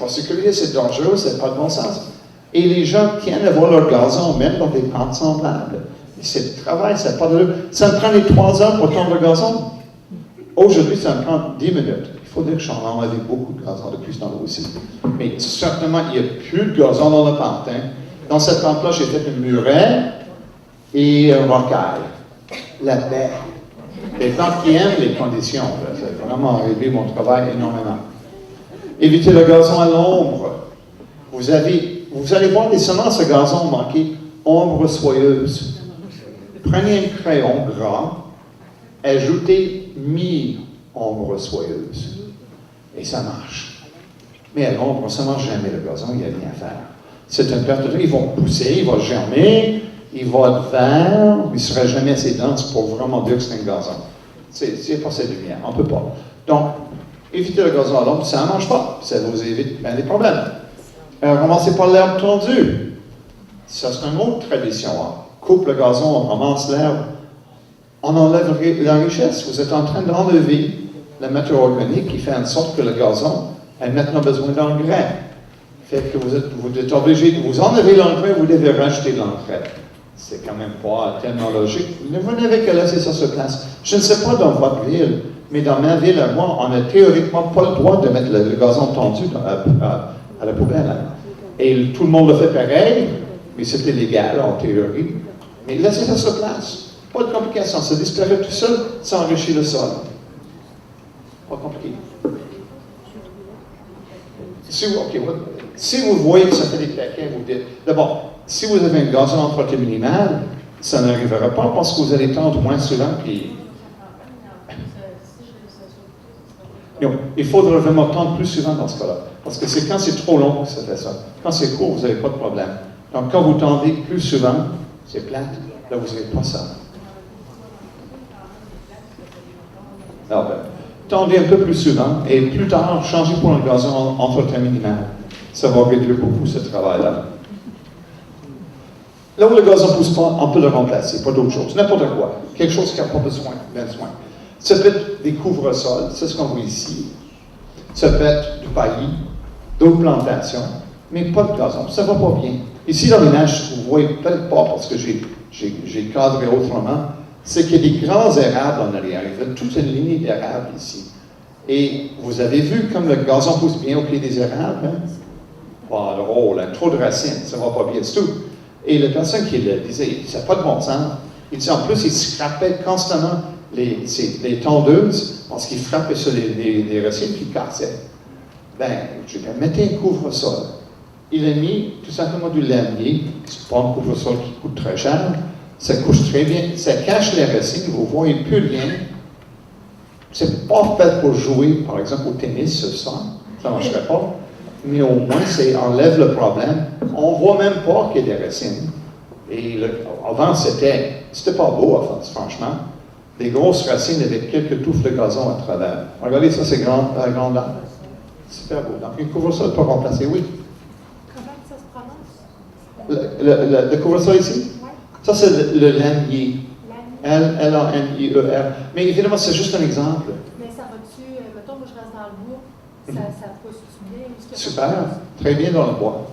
sécurisé, c'est dangereux, c'est pas de bon sens. Et les gens tiennent à voir leur gazon, même dans des pentes semblables. C'est le travail, ça me prend les 3 heures pour tondre le gazon. Aujourd'hui, ça me prend 10 minutes. Il faut dire que j'en ai enlevé beaucoup de gazon depuis ce temps-là aussi. Mais certainement, il n'y a plus de gazon dans le pantin. Dans cette pente-là, j'ai fait une muraille et un rocaille. La paix. Les plantes qui aiment les conditions. Ça a vraiment réduit mon travail énormément. Évitez le gazon à l'ombre. Vous allez voir des semences de gazon marquées ombre soyeuse. prenez un crayon gras, ajoutez mi-ombre soyeuse. Et ça marche. Mais à l'ombre, ça ne marche jamais le gazon, il n'y a rien à faire. C'est un perte de temps. Ils vont pousser, ils vont germer, ils vont être verts, ils ne seraient jamais assez denses pour vraiment dire que c'est un gazon. C'est pas cette lumière, on ne peut pas. Donc, évitez le gazon à l'ombre, ça ne marche pas. Ça vous évite bien des problèmes. Commencez par l'herbe tendue. Ça, c'est une autre tradition. Hein. Coupe le gazon, on ramasse l'herbe. On enlève la richesse. Vous êtes en train d'enlever la matière organique qui fait en sorte que le gazon a maintenant besoin d'engrais. Fait que vous êtes obligé de vous enlever l'engrais, vous devez racheter l'engrais. C'est quand même pas tellement logique. Vous n'avez qu'à laisser ça sur place. Je ne sais pas dans votre ville, mais dans ma ville, à moi, on n'a théoriquement pas le droit de mettre le gazon tendu à la poubelle. Hein. Et tout le monde le fait pareil, mais c'est illégal en théorie. Mais laissez ça sur place. Pas de complication. Ça disparaît tout seul, ça enrichit le sol. Pas compliqué. Si vous voyez que ça fait des claquets, vous dites, d'abord, si vous avez un gazon entretien minimal, ça n'arrivera pas parce que vous allez tendre moins souvent. Puis... Non, il faudra vraiment tendre plus souvent dans ce cas-là. Parce que c'est quand c'est trop long que ça fait ça. Quand c'est court, vous n'avez pas de problème. Donc, quand vous tendez plus souvent, c'est plate, là, vous n'avez pas ça. Alors, tendez un peu plus souvent et plus tard, changez pour un gazon entretien minimal. Ça va réduire beaucoup ce travail-là. Là où le gazon ne pousse pas, on peut le remplacer, pas d'autre chose. N'importe quoi. Quelque chose qui n'a pas besoin. Ça peut être des couvre-sols, c'est ce qu'on voit ici. Ça peut être du paillis, d'autres plantations, mais pas de gazon. Ça ne va pas bien. Ici, dans l'image, vous ne voyez peut-être pas parce que j'ai cadré autrement, c'est qu'il y a des grands érables en arrière. Il y a toute une lignée d'érables ici. Et vous avez vu comme le gazon pousse bien au pied des érables. Hein? Pas drôle, trop de racines, ça ne va pas bien du tout. Et la personne qui le disait, ça n'a pas de bon sens. Il disait en plus, il scrapait constamment les tondeuses parce qu'il frappait sur les racines qui cassaient. Ben, je vais mettez un couvre-sol. Il a mis tout simplement du lamier. C'est pas un couvre-sol qui coûte très cher. Ça couche très bien. Ça cache les racines. Vous ne voyez plus rien. C'est pas fait pour jouer, par exemple, au tennis ce soir. Ça ne marcherait pas. Mais au moins, ça enlève le problème. On ne voit même pas qu'il y a des racines. Et avant, c'était pas beau, franchement. Des grosses racines avec quelques touffes de gazon à travers. Regardez, ça, c'est grand arbre. Super beau. Donc, une couvre-sol peut remplacer, oui. Comment ça se prononce? Le couvre-sol ici? Oui. Ça, c'est le lamier. L-A-M-I-E-R. Mais évidemment, c'est juste un exemple. Mais ça va-tu, mettons, moi je reste dans le bois, ça pousse-tu bien? Super, très bien dans le bois.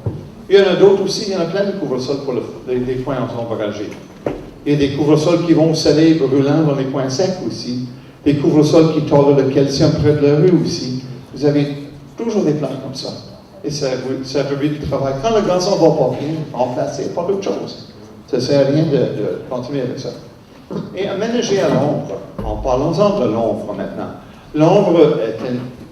Il y en a d'autres aussi, il y en a plein de couvre-sols pour les coins ombragés. Il y a des couvre-sols qui vont au soleil brûlant dans les coins secs aussi. Des couvre-sols qui tolèrent le calcium près de la rue aussi. Vous avez toujours des plans comme ça. Et ça réduit le travail. Quand le gazon ne va pas bien, remplacez, pas d'autre chose. Ça ne sert à rien de continuer avec ça. Et aménager à l'ombre. En parlons-en de l'ombre maintenant. L'ombre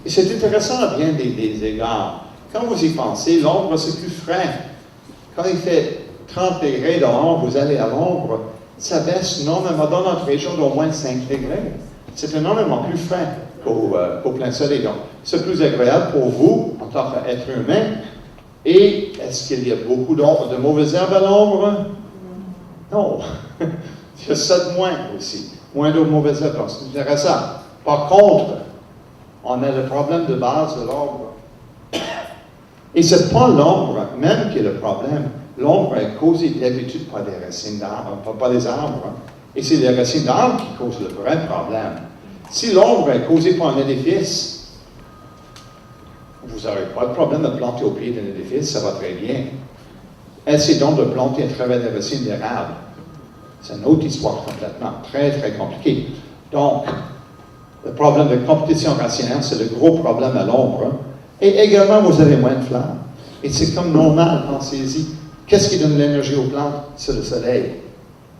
c'est intéressant à bien des égards. Quand vous y pensez, l'ombre, c'est plus frais. Quand il fait 30 degrés dehors, vous allez à l'ombre, ça baisse énormément dans notre région d'au moins 5 degrés. C'est énormément plus frais qu'au plein soleil. Donc, c'est plus agréable pour vous, en tant qu'être humain. Et est-ce qu'il y a beaucoup de mauvaises herbes à l'ombre? Non. Il y a ça de moins aussi. Moins de mauvaises herbes. Donc, c'est intéressant. Par contre, on a le problème de base de l'ombre. Et ce n'est pas l'ombre même qui est le problème. L'ombre est causée d'habitude par des racines d'arbres, pas des arbres. Hein. Et c'est les racines d'arbres qui causent le vrai problème. Si l'ombre est causée par un édifice, vous n'aurez pas de problème de planter au pied d'un édifice, ça va très bien. Essayez donc de planter à travers des racines d'érable. C'est une autre histoire complètement, très, très compliquée. Donc, le problème de compétition racinaire, c'est le gros problème à l'ombre. Hein. Et également, vous avez moins de flammes. Et c'est comme normal, pensez-y. Qu'est-ce qui donne l'énergie aux plantes? C'est le soleil.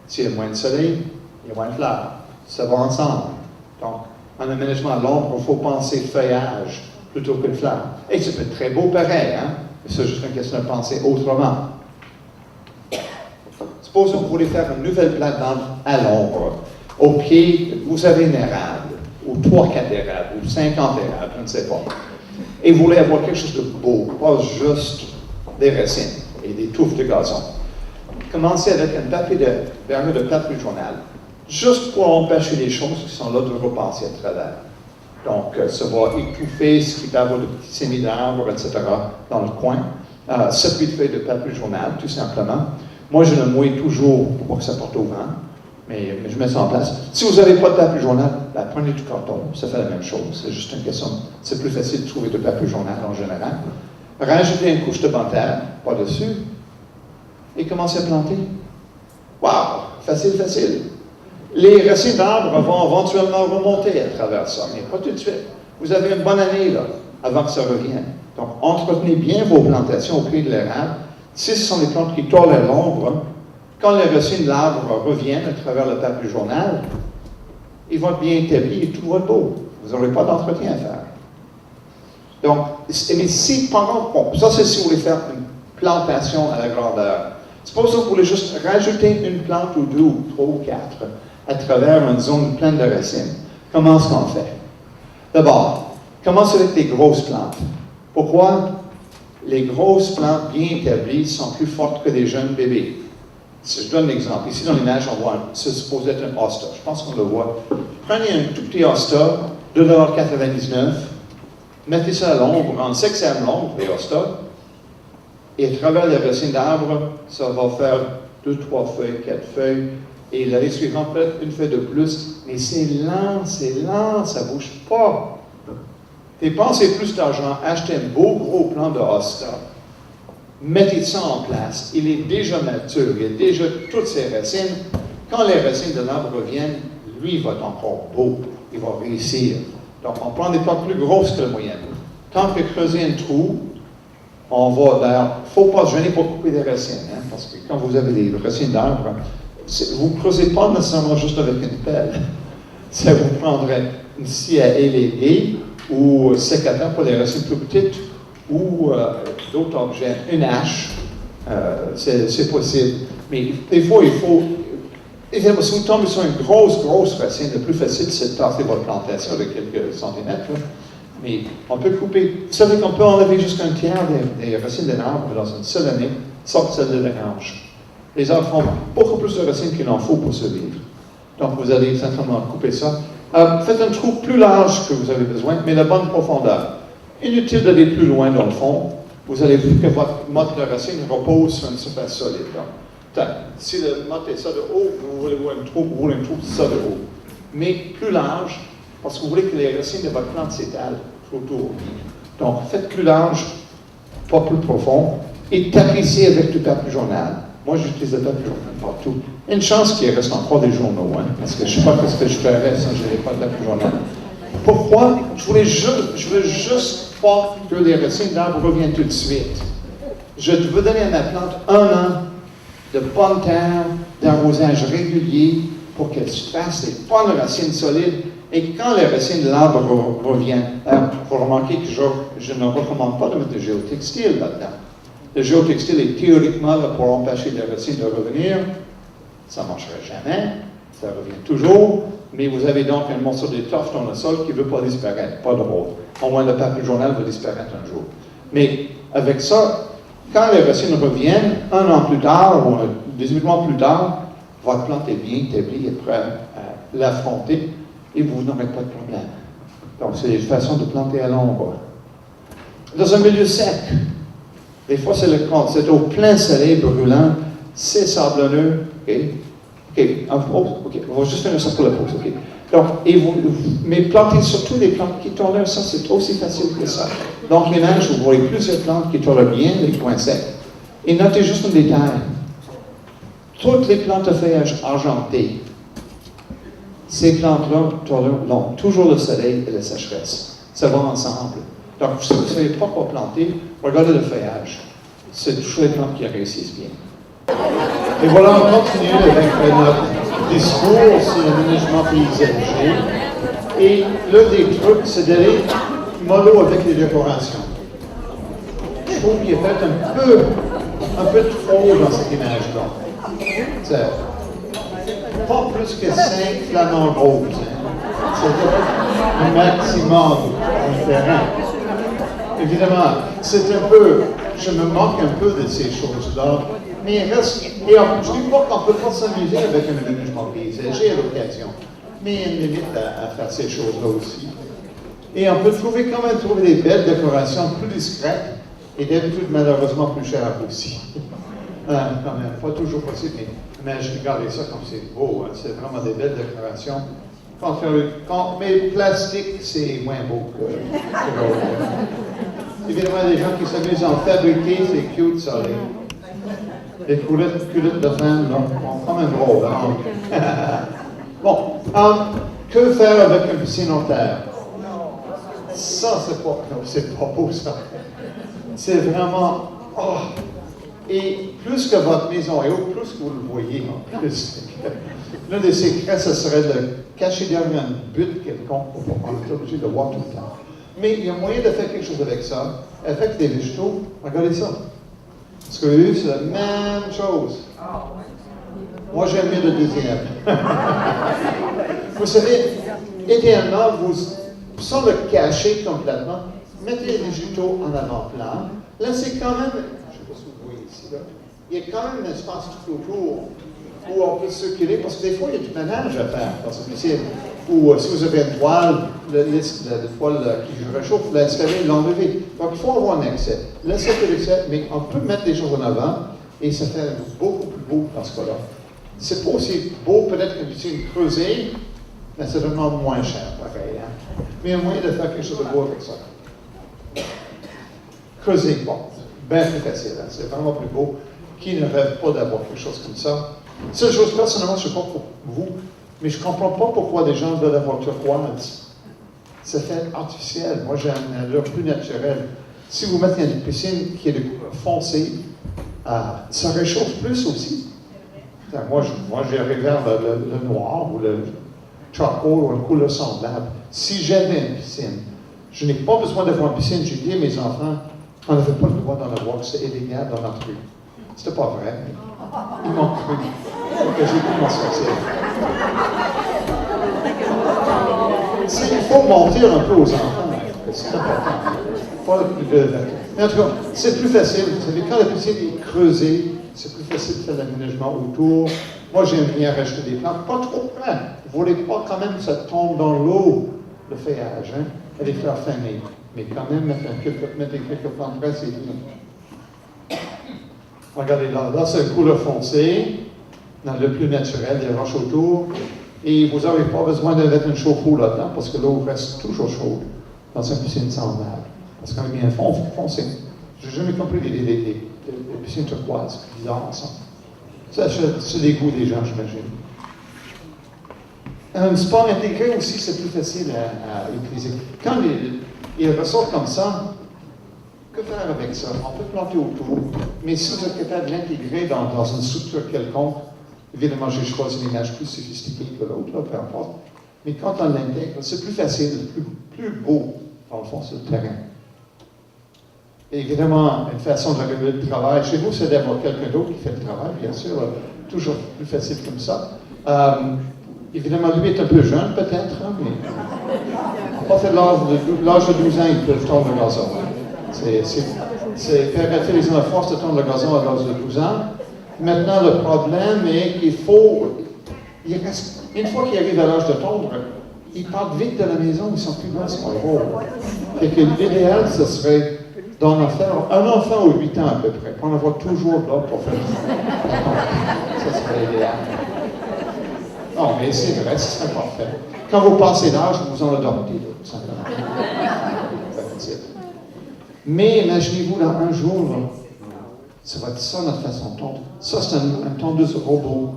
S'il y a moins de soleil, il y a moins de fleurs. Ça va ensemble. Donc, en aménagement à l'ombre, il faut penser feuillage plutôt que de fleurs. Et ça peut être très beau pareil, hein? Mais c'est juste une question de penser autrement. C'est Supposons que vous voulez faire une nouvelle plante à l'ombre. Au pied, vous avez une érable, ou 3-4 érables, ou 50 érables, je ne sais pas. Et vous voulez avoir quelque chose de beau, pas juste des racines et des touffes de gazon. Commencez avec un papier de vernis de papier journal, juste pour empêcher les choses qui sont là de repasser à travers. Donc, ça va étouffer ce qui peut avoir de petits semis d'arbres, etc., dans le coin. 7-8 feuilles de papier journal, tout simplement. Moi, je le mouille toujours pour pas que ça porte au vent, mais je mets ça en place. Si vous n'avez pas de papier journal, prenez du carton, ça fait la même chose. C'est juste une question, c'est plus facile de trouver de papier journal en général. Rajoutez une couche de banc de terre par-dessus et commencez à planter. Wow! Facile, facile. Les racines d'arbres vont éventuellement remonter à travers ça, mais pas tout de suite. Vous avez une bonne année là, avant que ça revienne. Donc, entretenez bien vos plantations au pied de l'érable. Si ce sont des plantes qui tolèrent l'ombre, quand les racines de l'arbre reviennent à travers le papier journal, ils vont être bien établis et tout va être beau. Vous n'aurez pas d'entretien à faire. Donc, mais si pendant, bon, ça c'est si vous voulez faire une plantation à la grandeur. Supposons que vous voulez juste rajouter une plante ou deux ou trois ou quatre à travers une zone pleine de racines. Comment est-ce qu'on fait? D'abord, commencez avec des grosses plantes. Pourquoi? Les grosses plantes bien établies sont plus fortes que des jeunes bébés. Si je donne l'exemple, ici dans l'image, on voit, c'est supposé être un hosta. Je pense qu'on le voit. Prenez un tout petit hosta, $2,99, mettez ça à l'ombre, on sait que c'est à l'ombre, les hostas, et à travers les racines d'arbres, ça va faire 2, 3 feuilles, 4 feuilles, et l'année suivante, peut-être une feuille de plus, mais c'est lent, ça ne bouge pas. Dépensez plus d'argent, achetez un beau gros plan de hosta, mettez ça en place, il est déjà mature, il a déjà toutes ses racines. Quand les racines de l'arbre reviennent, lui va être encore beau, il va réussir. Donc, on prend des plantes plus grosses que la moyenne. Tant que creuser un trou, on va d'ailleurs, il ne faut pas se gêner pour couper des racines, hein, parce que quand vous avez des racines d'arbres, vous ne creusez pas nécessairement juste avec une pelle. Ça vous prendrait une scie à éléguer ou sécateur pour les racines plus petites ou d'autres objets, une hache, c'est possible. Mais des fois, il faut, évidemment, si vous tombez sur une grosse racine, le plus facile, c'est de tasser votre plantation de quelques centimètres. Là. Mais on peut couper, vous savez qu'on peut enlever jusqu'à un tiers des racines d'un arbre dans une seule année, sauf celle de l'orange. Les arbres font beaucoup plus de racines qu'il en faut pour survivre. Donc, vous allez simplement couper ça. Faites un trou plus large que vous avez besoin, mais de bonne profondeur. Inutile d'aller plus loin dans le fond. Vous allez voir que votre motte de racine repose sur une surface solide. Donc, si le motte est ça de haut, vous voulez voir un trou, vous voulez un trou ça de haut. Mais plus large, parce que vous voulez que les racines de votre plante s'étalent tout autour. Donc, faites plus large, pas plus profond, et tapissez avec du papier journal. Moi, j'utilise le papier journal partout. Une chance qu'il reste encore des journaux, hein, parce que je ne sais pas ce que je ferais si je n'avais pas de papier journal. Pourquoi? Je voulais juste pas que les racines d'arbres reviennent tout de suite. Je veux donner à ma plante 1 an de bonne terre, d'arrosage régulier, pour qu'elle se fasse des bonnes racines solides. Et quand les racines de l'arbre reviennent, il faut remarquer que je ne recommande pas de mettre de géotextile là-dedans. Le géotextile est théoriquement là pour empêcher les racines de revenir. Ça ne marcherait jamais, ça revient toujours, mais vous avez donc un morceau d'étoffe dans le sol qui ne veut pas disparaître, pas drôle. Au moins, le papier journal va disparaître un jour. Mais avec ça, quand les racines reviennent, 1 an plus tard, ou 18 mois plus tard, votre plante est bien établie et prête à l'affronter, et vous n'aurez pas de problème. Donc, c'est une façon de planter à l'ombre. Dans un milieu sec, des fois, c'est au plein soleil brûlant, c'est sablonneux, OK? On va juste faire ça pour la pause, OK? Donc, mais plantez surtout des plantes qui tolèrent ça, c'est aussi facile que ça. Donc, l'image, vous voyez plusieurs plantes qui tolèrent bien les coins secs. Et notez juste un détail. Toutes les plantes à feuillage argenté, ces plantes-là tolèrent toujours le soleil et la sécheresse. Ça va ensemble. Donc, si vous ne savez pas quoi planter, regardez le feuillage. C'est toujours les plantes qui réussissent bien. Et voilà, on continue avec notre discours sur l'aménagement paysager. Et l'un des trucs, c'est d'aller mollo avec les décorations. Je trouve qu'il y a peut-être un peu trop dans cette image-là. C'est pas plus que 5 flamants roses. Hein. C'est le maximum dans le terrain. Évidemment, c'est un peu, je me moque un peu de ces choses-là, mais il reste, et je ne dis pas qu'on ne peut pas s'amuser avec un aménagement paysager à l'occasion, mais il y a une limite à faire ces choses-là aussi. Et on peut quand même trouver des belles décorations plus discrètes, et d'habitude malheureusement plus chères aussi. Quand même, pas toujours possible, mais regardez ça comme c'est beau, hein, c'est vraiment des belles décorations. Mais plastique, c'est moins beau que l'autre. Évidemment, les gens qui s'amusent à en fabriquer, c'est cute, ça. Les culottes de femme, là, sont quand même drôles. Hein? Bon, que faire avec une piscine en terre? Ça, c'est pas beau, ça. C'est vraiment... Oh. Et plus que votre maison est haute, plus que vous le voyez en plus. L'un des secrets, ce serait de cacher derrière une butte quelconque pour ne pas être obligé de voir tout le temps. Mais il y a moyen de faire quelque chose avec ça, avec des végétaux. Regardez ça. Parce que eux, c'est la même chose. Moi, j'aime mieux le deuxième. Vous savez, idéalement, sans le cacher complètement, mettez les végétaux en avant-plan. Là, c'est quand même, je ne sais pas si vous voyez ici, là, il y a quand même un espace tout autour où on peut circuler, parce que des fois, il y a du ménage à faire dans ce métier. Ou si vous avez une toile, la toile qui réchauffe, vous l'installez, l'enlevez. Donc, il faut avoir un excès. Laissez un peu d'excès, mais on peut mettre des choses en avant, et ça fait beaucoup plus beau dans ce cas-là. C'est pas aussi beau peut-être qu'une piscine creusée, mais c'est vraiment moins cher, pareil. Hein? Mais il y a moyen de faire quelque chose de beau avec ça. Creuser, bon, bien plus facile, hein? C'est vraiment plus beau. Qui ne rêve pas d'avoir quelque chose comme ça? Seule chose, personnellement, je ne sais pas pour vous, mais je ne comprends pas pourquoi les gens veulent avoir turquoise. C'est fait artificiel. Moi, j'ai un allure plus naturel. Si vous mettez une piscine qui est de couleur foncée, ça réchauffe plus aussi. Moi, j'irais vers le noir ou le charcoal ou une couleur semblable. Si j'avais une piscine, je n'ai pas besoin d'avoir une piscine. J'ai dit à mes enfants, on n'avait pas le droit d'en avoir, c'est illégal dans notre rue. C'était pas vrai. Ils m'ont cru. Donc, j'ai pu m'en sortir. Il faut mentir un peu aux enfants. C'est important. Pas le plus de... Mais en tout cas, c'est plus facile. Vous savez, quand la piscine est creusée, c'est plus facile de faire l'aménagement autour. Moi, j'aime bien racheter des plantes. Pas trop près. Vous ne voulez pas quand même que ça tombe dans l'eau, le feuillage, hein, et les fleurs fanées. Mais quand même, mettre quelques plantes près, c'est bien. Regardez là, c'est une couleur foncée, dans le plus naturel, des roches autour, et vous n'avez pas besoin de mettre une chauffe-eau là-dedans, parce que l'eau reste toujours chaude dans une piscine semblable. Parce qu'on a mis un fond foncé. Je n'ai jamais compris les piscines turquoises, bizarre ça. C'est des goûts des gens, j'imagine. Un sport intégré aussi, c'est plus facile à utiliser. Quand il ressort comme ça, que faire avec ça? On peut planter autour, mais si vous êtes capable de l'intégrer dans une structure quelconque, évidemment, j'ai choisi une image plus sophistiquée que l'autre, peu importe, mais quand on l'intègre, c'est plus facile, plus beau, dans le fond, sur le terrain. Et évidemment, une façon de régler le travail chez vous, c'est d'avoir quelqu'un d'autre qui fait le travail, bien sûr, toujours plus facile comme ça. Évidemment, lui est un peu jeune, peut-être, hein, mais à partir de l'âge de 12 ans, il peut tondre le gazon. C'est caractérisé la force de tondre le gazon à l'âge de 12 ans. Maintenant, le problème est qu'il faut... une fois qu'il arrive à l'âge de tondre, ils partent vite de la maison, ils sont plus loin, ils sont gros. Fait que l'idéal, ce serait d'en faire un enfant aux 8 ans à peu près, pour en avoir toujours là pour faire ça serait l'idéal. Non, mais c'est vrai, ce serait parfait. Quand vous passez l'âge, vous en adoptez, tout simplement. Mais imaginez-vous, dans un jour, là, ça va être ça notre façon de tondre. Ça, c'est un tondeuse robot.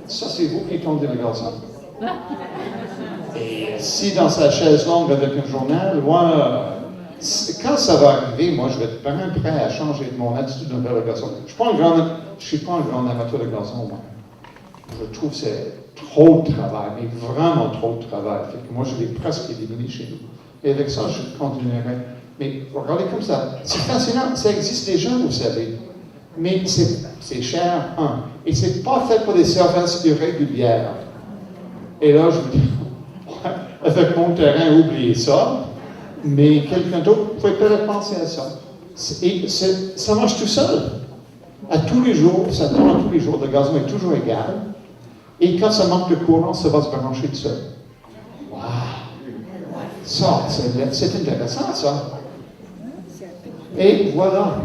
Ça, c'est vous qui tondez le gazon. Et si dans sa chaise longue avec un journal, moi, quand ça va arriver, moi, je vais être vraiment prêt à changer de mon attitude envers le gazon. Je ne suis pas un grand amateur de gazon, moi. Je trouve que c'est trop de travail, mais vraiment trop de travail. Fait que moi, je l'ai presque éliminé chez nous. Et avec ça, je continuerai. Mais regardez comme ça. C'est fascinant. Ça existe déjà, vous savez. Mais c'est cher, et c'est pas fait pour des services irrégulières. Et là, je me dis, ouais, avec mon terrain, oubliez ça, mais quelqu'un d'autre pourrait peut-être penser à ça. Et ça marche tout seul. À tous les jours, ça tourne à tous les jours, le gazon est toujours égal. Et quand ça manque de courant, ça va se brancher tout seul. Wow! Ça, c'est intéressant, ça. Et voilà.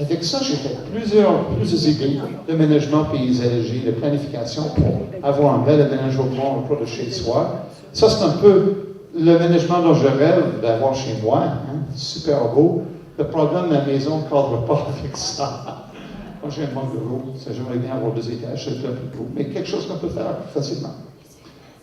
Avec ça, j'ai fait plusieurs idées d'aménagement paysager, de planification pour avoir un bel aménagement autour de chez soi. Ça, c'est un peu l'aménagement dont je rêve d'avoir chez moi. Hein? Super beau. Le problème, ma maison ne cadre pas avec ça. Moi, j'ai un manque de l'eau. J'aimerais bien avoir 2 étages, c'est un peu beau. Mais quelque chose qu'on peut faire facilement.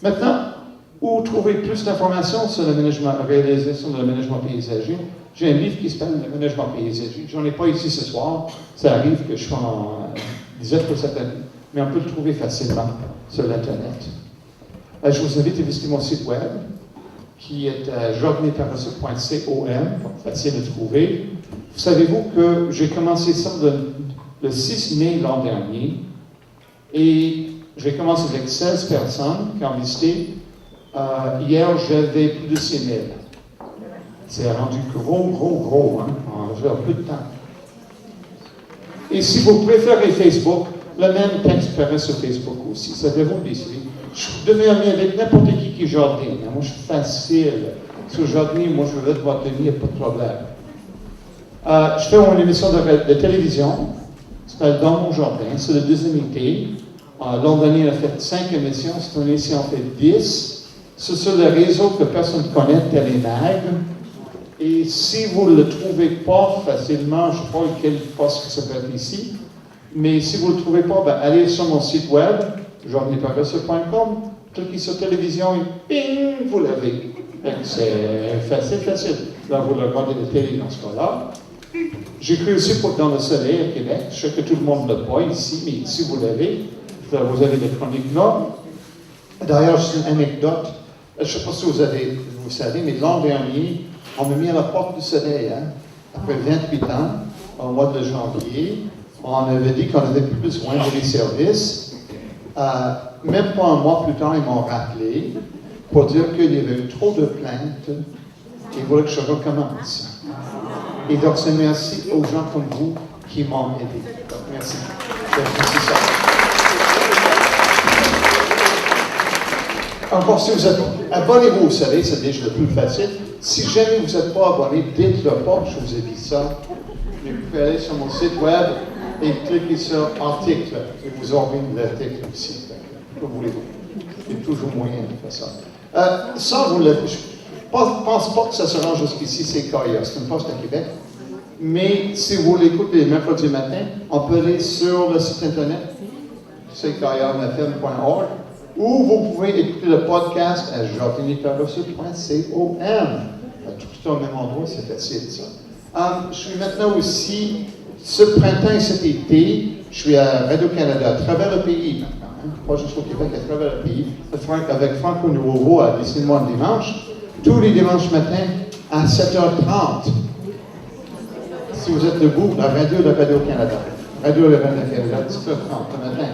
Maintenant, où trouver plus d'informations sur l'aménagement, la réalisation de l'aménagement paysager? J'ai un livre qui s'appelle L'aménagement paysager. J'en ai pas ici ce soir. Ça arrive que je sois en disette pour cette année. Mais on peut le trouver facilement sur l'Internet. Je vous invite à visiter mon site web, qui est jardinierparesseux.com, facile à trouver. Savez-vous que j'ai commencé ça le 6 mai l'an dernier, et j'ai commencé avec 16 personnes qui ont visité. Hier, j'avais plus de 6 000. C'est rendu gros, hein, en peu de temps. Et si vous préférez Facebook, le même texte paraît sur Facebook aussi. Ça devrait vous décider. Je suis devenu ami avec n'importe qui jardine. Moi, je suis facile. Sur jardinier, moi, je veux être votre ami, il n'y a pas de problème. Je fais une émission de télévision, ça s'appelle Dans mon jardin. C'est le 2e été. L'an dernier, on a fait 5 émissions. Cette année-ci, on fait 10. C'est sur le réseau que personne ne connaît, Télémag. Et si vous ne le trouvez pas facilement, je ne sais pas quel poste que ça peut être ici, mais si vous ne le trouvez pas, ben, allez sur mon site web, jardinierparesseux.com, cliquez sur télévision et ping, vous l'avez. C'est facile. Là, vous regardez la télé dans ce cas-là. J'écris aussi dans le Soleil à Québec. Je sais que tout le monde ne l'a pas ici, mais ici, vous l'avez. Vous avez les chroniques là. D'ailleurs, c'est une anecdote. Je ne sais pas si vous savez, mais l'an dernier, on m'a mis à la porte du Soleil, hein, après 28 ans, au mois de janvier. On avait dit qu'on n'avait plus besoin de les services. Même pas un mois plus tard, ils m'ont rappelé pour dire qu'il y avait eu trop de plaintes et ils voulaient que je recommence. Et donc, c'est merci aux gens comme vous qui m'ont aidé. Donc, merci. C'est ça. Encore, si vous êtes abonnez-vous au Soleil, c'est déjà le plus facile. Si jamais vous n'êtes pas abonné, dites-le pas, je vous ai dit ça. Mais vous pouvez aller sur mon site web et cliquer sur article. Et vous aurez l'article aussi. Que voulez-vous? Il y a toujours moyen de faire ça. Ça, je ne pense pas que ça se rend jusqu'ici, c'est CKIA. C'est une poste à Québec. Mais si vous l'écoutez le mercredi matin, on peut aller sur le site internet, ckiafm.org, ou vous pouvez écouter le podcast à jardinierparesseux.com. Tout au même endroit, c'est facile, ça. Je suis maintenant aussi, ce printemps et cet été, je suis à Radio-Canada, à travers le pays maintenant, hein, pas juste au Québec, à travers le pays, avec Franco Nuovo à Décidez-moi le dimanche, tous les dimanches matins à 7h30. Si vous êtes debout, la radio de Radio-Canada. Radio de Radio-Canada, 7h30 le matin.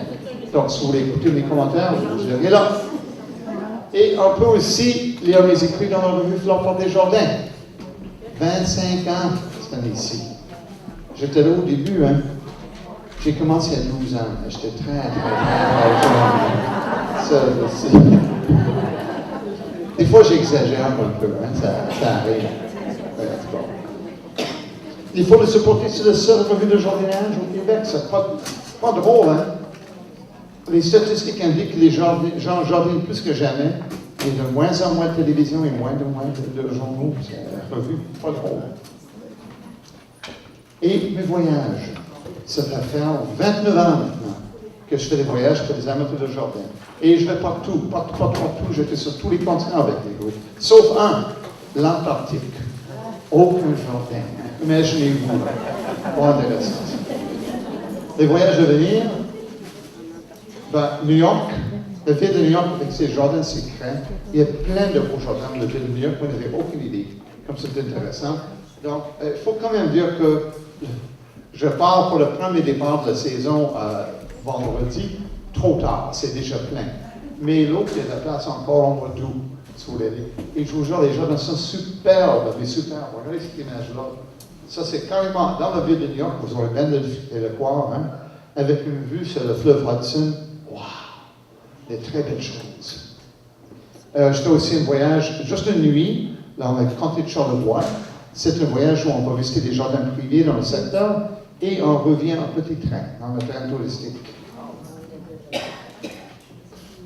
Donc, si vous voulez écouter mes commentaires, vous irez là. Et on peut aussi lire mes écrits dans la revue Flore des Jardins. 25 ans, cette année-ci. J'étais là au début, hein. J'ai commencé à 12 ans. J'étais très jeune. Des fois, j'exagère un peu, hein. Ça arrive. Il faut le supporter sur la seule revue de jardinage au Québec. C'est pas drôle, hein. Les statistiques indiquent que les gens jardinent plus que jamais. Il y a de moins en moins de télévision et moins de journaux. C'est la revue, pas drôle. Et mes voyages. Ça va faire 29 ans maintenant que je fais des voyages pour des amateurs de jardin. Et je vais partout. J'étais sur tous les continents avec les groupes. Sauf un, l'Antarctique. Aucun jardin. Imaginez-vous. Pas intéressant. Les voyages à venir. New York, la ville de New York avec ses jardins secrets, il y a plein de beaux jardins dans la ville de New York, on n'avait aucune idée, comme c'est intéressant. Donc, il faut quand même dire que Je pars pour le premier départ de la saison vendredi, trop tard, c'est déjà plein. Mais l'autre, il y a de la place encore au mois d'août, si vous voulez. Et je vous jure, les jardins sont superbes, mais superbes. Regardez cette image-là. Ça, c'est carrément dans la ville de New York, vous aurez bien de le voir, hein, avec une vue sur le fleuve Hudson. Waouh! Des très belles choses. J'étais aussi un voyage, juste une nuit, dans le comté de Charlevoix. C'est un voyage où on va visiter des jardins privés dans le secteur et on revient en petit train, dans le train touristique.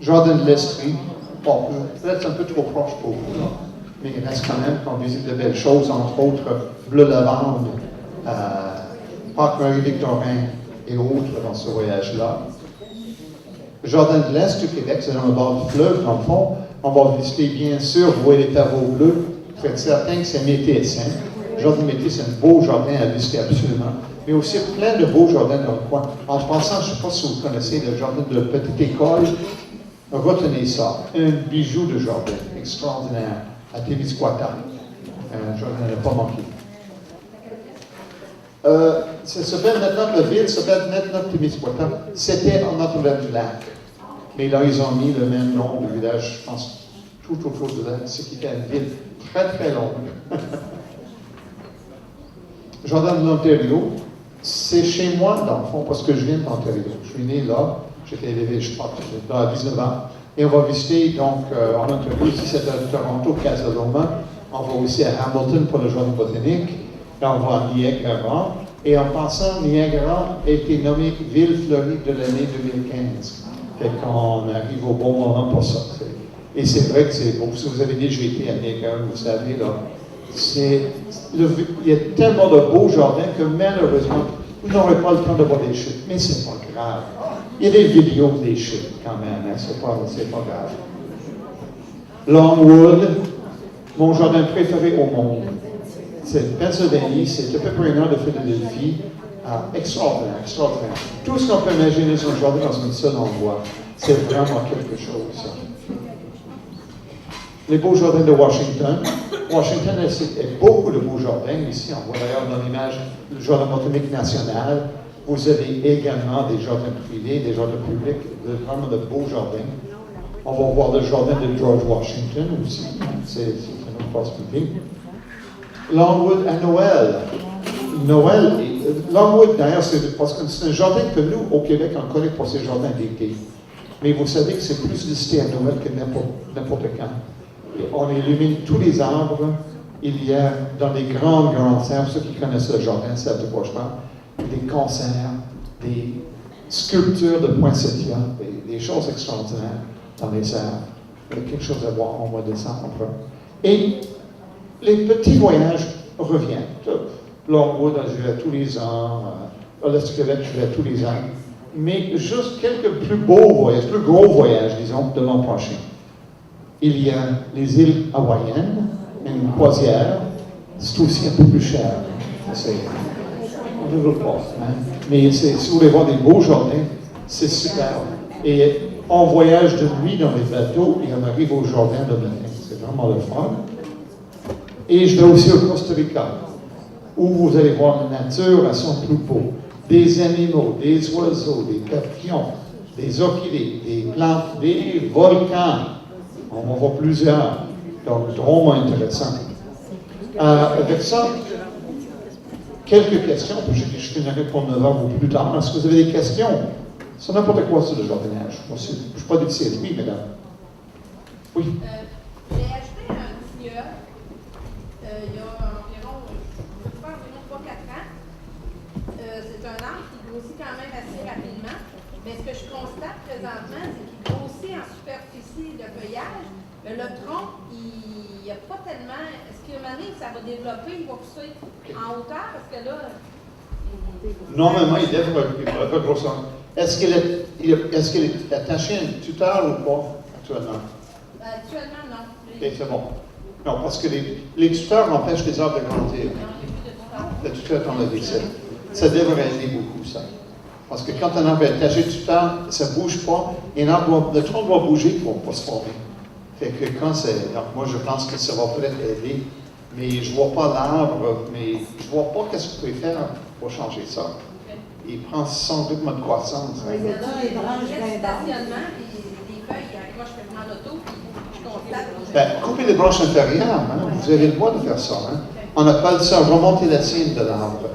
Jardin de l'Estrie. Bon, peut-être un peu trop proche pour vous, là, mais il reste quand même qu'on visite de belles choses, entre autres Bleu Lavande, Parc Marie-Victorin et autres dans ce voyage-là. Jardin de l'Est du Québec, c'est dans le bord du fleuve, dans le fond. On va visiter, bien sûr, vous voyez les pavos bleus. Vous êtes certain que c'est Métis, hein? Jardin Métis, c'est un beau jardin à visiter absolument. Mais aussi plein de beaux jardins dans le coin. En passant, je ne sais pas si vous connaissez le jardin de la Petite École. Retenez ça. Un bijou de jardin extraordinaire à Témiscouata. Un jardin à ne pas manquer. Ça s'appelle maintenant, la ville s'appelle maintenant Témiscouata. C'était en Notre-Dame-du-Lac. Mais là, ils ont mis le même nom du village, je pense, tout autour de là, ce qui était une ville très, très longue. Jardin de l'Ontario, c'est chez moi, dans le fond, parce que je viens d'Ontario. Je suis né là, j'étais élevé, je crois, à 19 ans. Et on va visiter, donc, en Ontario, ici c'est à Toronto, Casa Loma. On va aussi à Hamilton pour le jardin botanique. Là, on va à Niagara. Et en passant, Niagara a été nommée ville fleurie de l'année 2015. Fait qu'on arrive au bon moment pour ça. Et c'est vrai que c'est beau. Si vous avez déjà été à Niagara, vous savez, là, il y a tellement de beaux jardins que malheureusement, vous n'aurez pas le temps de voir des chutes. Mais c'est pas grave. Il y a des vidéos des chutes quand même, hein? C'est pas grave. Longwood, mon jardin préféré au monde. C'est Pennsylvanie, c'est à peu près une heure de Philadelphie. Extraordinaire, extraordinaire. Tout ce qu'on peut imaginer sur un jardin dans un seul endroit, c'est vraiment quelque chose, ça. Les beaux jardins de Washington. Washington a beaucoup de beaux jardins. Ici, on voit d'ailleurs dans l'image le jardin botanique national. Vous avez également des jardins privés, des jardins publics, vraiment de beaux jardins. On va voir le jardin de George Washington aussi. C'est une autre possibilité. Longwood à Noël. Longwood, d'ailleurs, parce que c'est un jardin que nous, au Québec, on connaît pour ces jardins d'été. Mais vous savez que c'est plus visité à Noël que n'importe quand. Et on illumine tous les arbres. Il y a dans les grands arbres, ceux qui connaissent le jardin savent de quoi je parle, des concerts, des sculptures de poinsettias, des choses extraordinaires dans les arbres. Il y a quelque chose à voir au mois de décembre. Et les petits voyages reviennent. Longwood, je vais tous les ans. À l'Est du Québec, je vais tous les ans. Mais juste quelques plus beaux voyages, plus gros voyages, disons, de l'an prochain. Il y a les îles hawaïennes, une croisière. C'est aussi un peu plus cher. On ne veut pas. Hein? Mais si vous voulez voir des beaux jardins, c'est super. Et on voyage de nuit dans les bateaux et on arrive au jardin de matin. C'est vraiment le fun. Et je vais aussi au Costa Rica, où vous allez voir la nature à son plus beau. Des animaux, des oiseaux, des papillons, des orchidées, des plantes, des volcans. On en voit plusieurs. Donc, drôlement intéressant. Avec ça, quelques questions. Je finirai pour 9 heures ou plus tard. Est-ce que vous avez des questions sur n'importe quoi sur le jardinage? Moi, je ne suis pas du CSB, mesdames. Oui. J'ai acheté un tilleul il y a environ 3-4 ans. C'est un arbre qui grossit quand même assez rapidement. Mais ce que je constate présentement, c'est qu'il grossit en superficie de feuillage. Mais le tronc, il n'y a pas tellement. Est-ce qu'à un moment donné, ça va développer, il va pousser en hauteur? Parce que là. Normalement, il devrait grossir. Est-ce qu'elle est attachée à une tuteur ou pas actuellement? Actuellement, non. Okay, c'est bon. Non, parce que les tuteurs empêchent les arbres de grandir. La tuteur est enlevée. Ça devrait aider beaucoup, ça. Parce que quand un arbre est attaché de tuteur, ça ne bouge pas. Et le tronc doit bouger pour se former. Fait que quand c'est. Donc, moi, je pense que ça va peut-être aider mais je ne vois pas l'arbre, mais je ne vois pas qu'est-ce que vous pouvez faire pour changer ça. Il prend son rythme de croissance. Il y a des branches de stationnement, puis des feuilles, moi je fais vraiment l'auto, puis je constate. Ben, couper les branches inférieures, hein, vous avez le droit de faire ça. Hein. On appelle ça remonter la cime de l'arbre.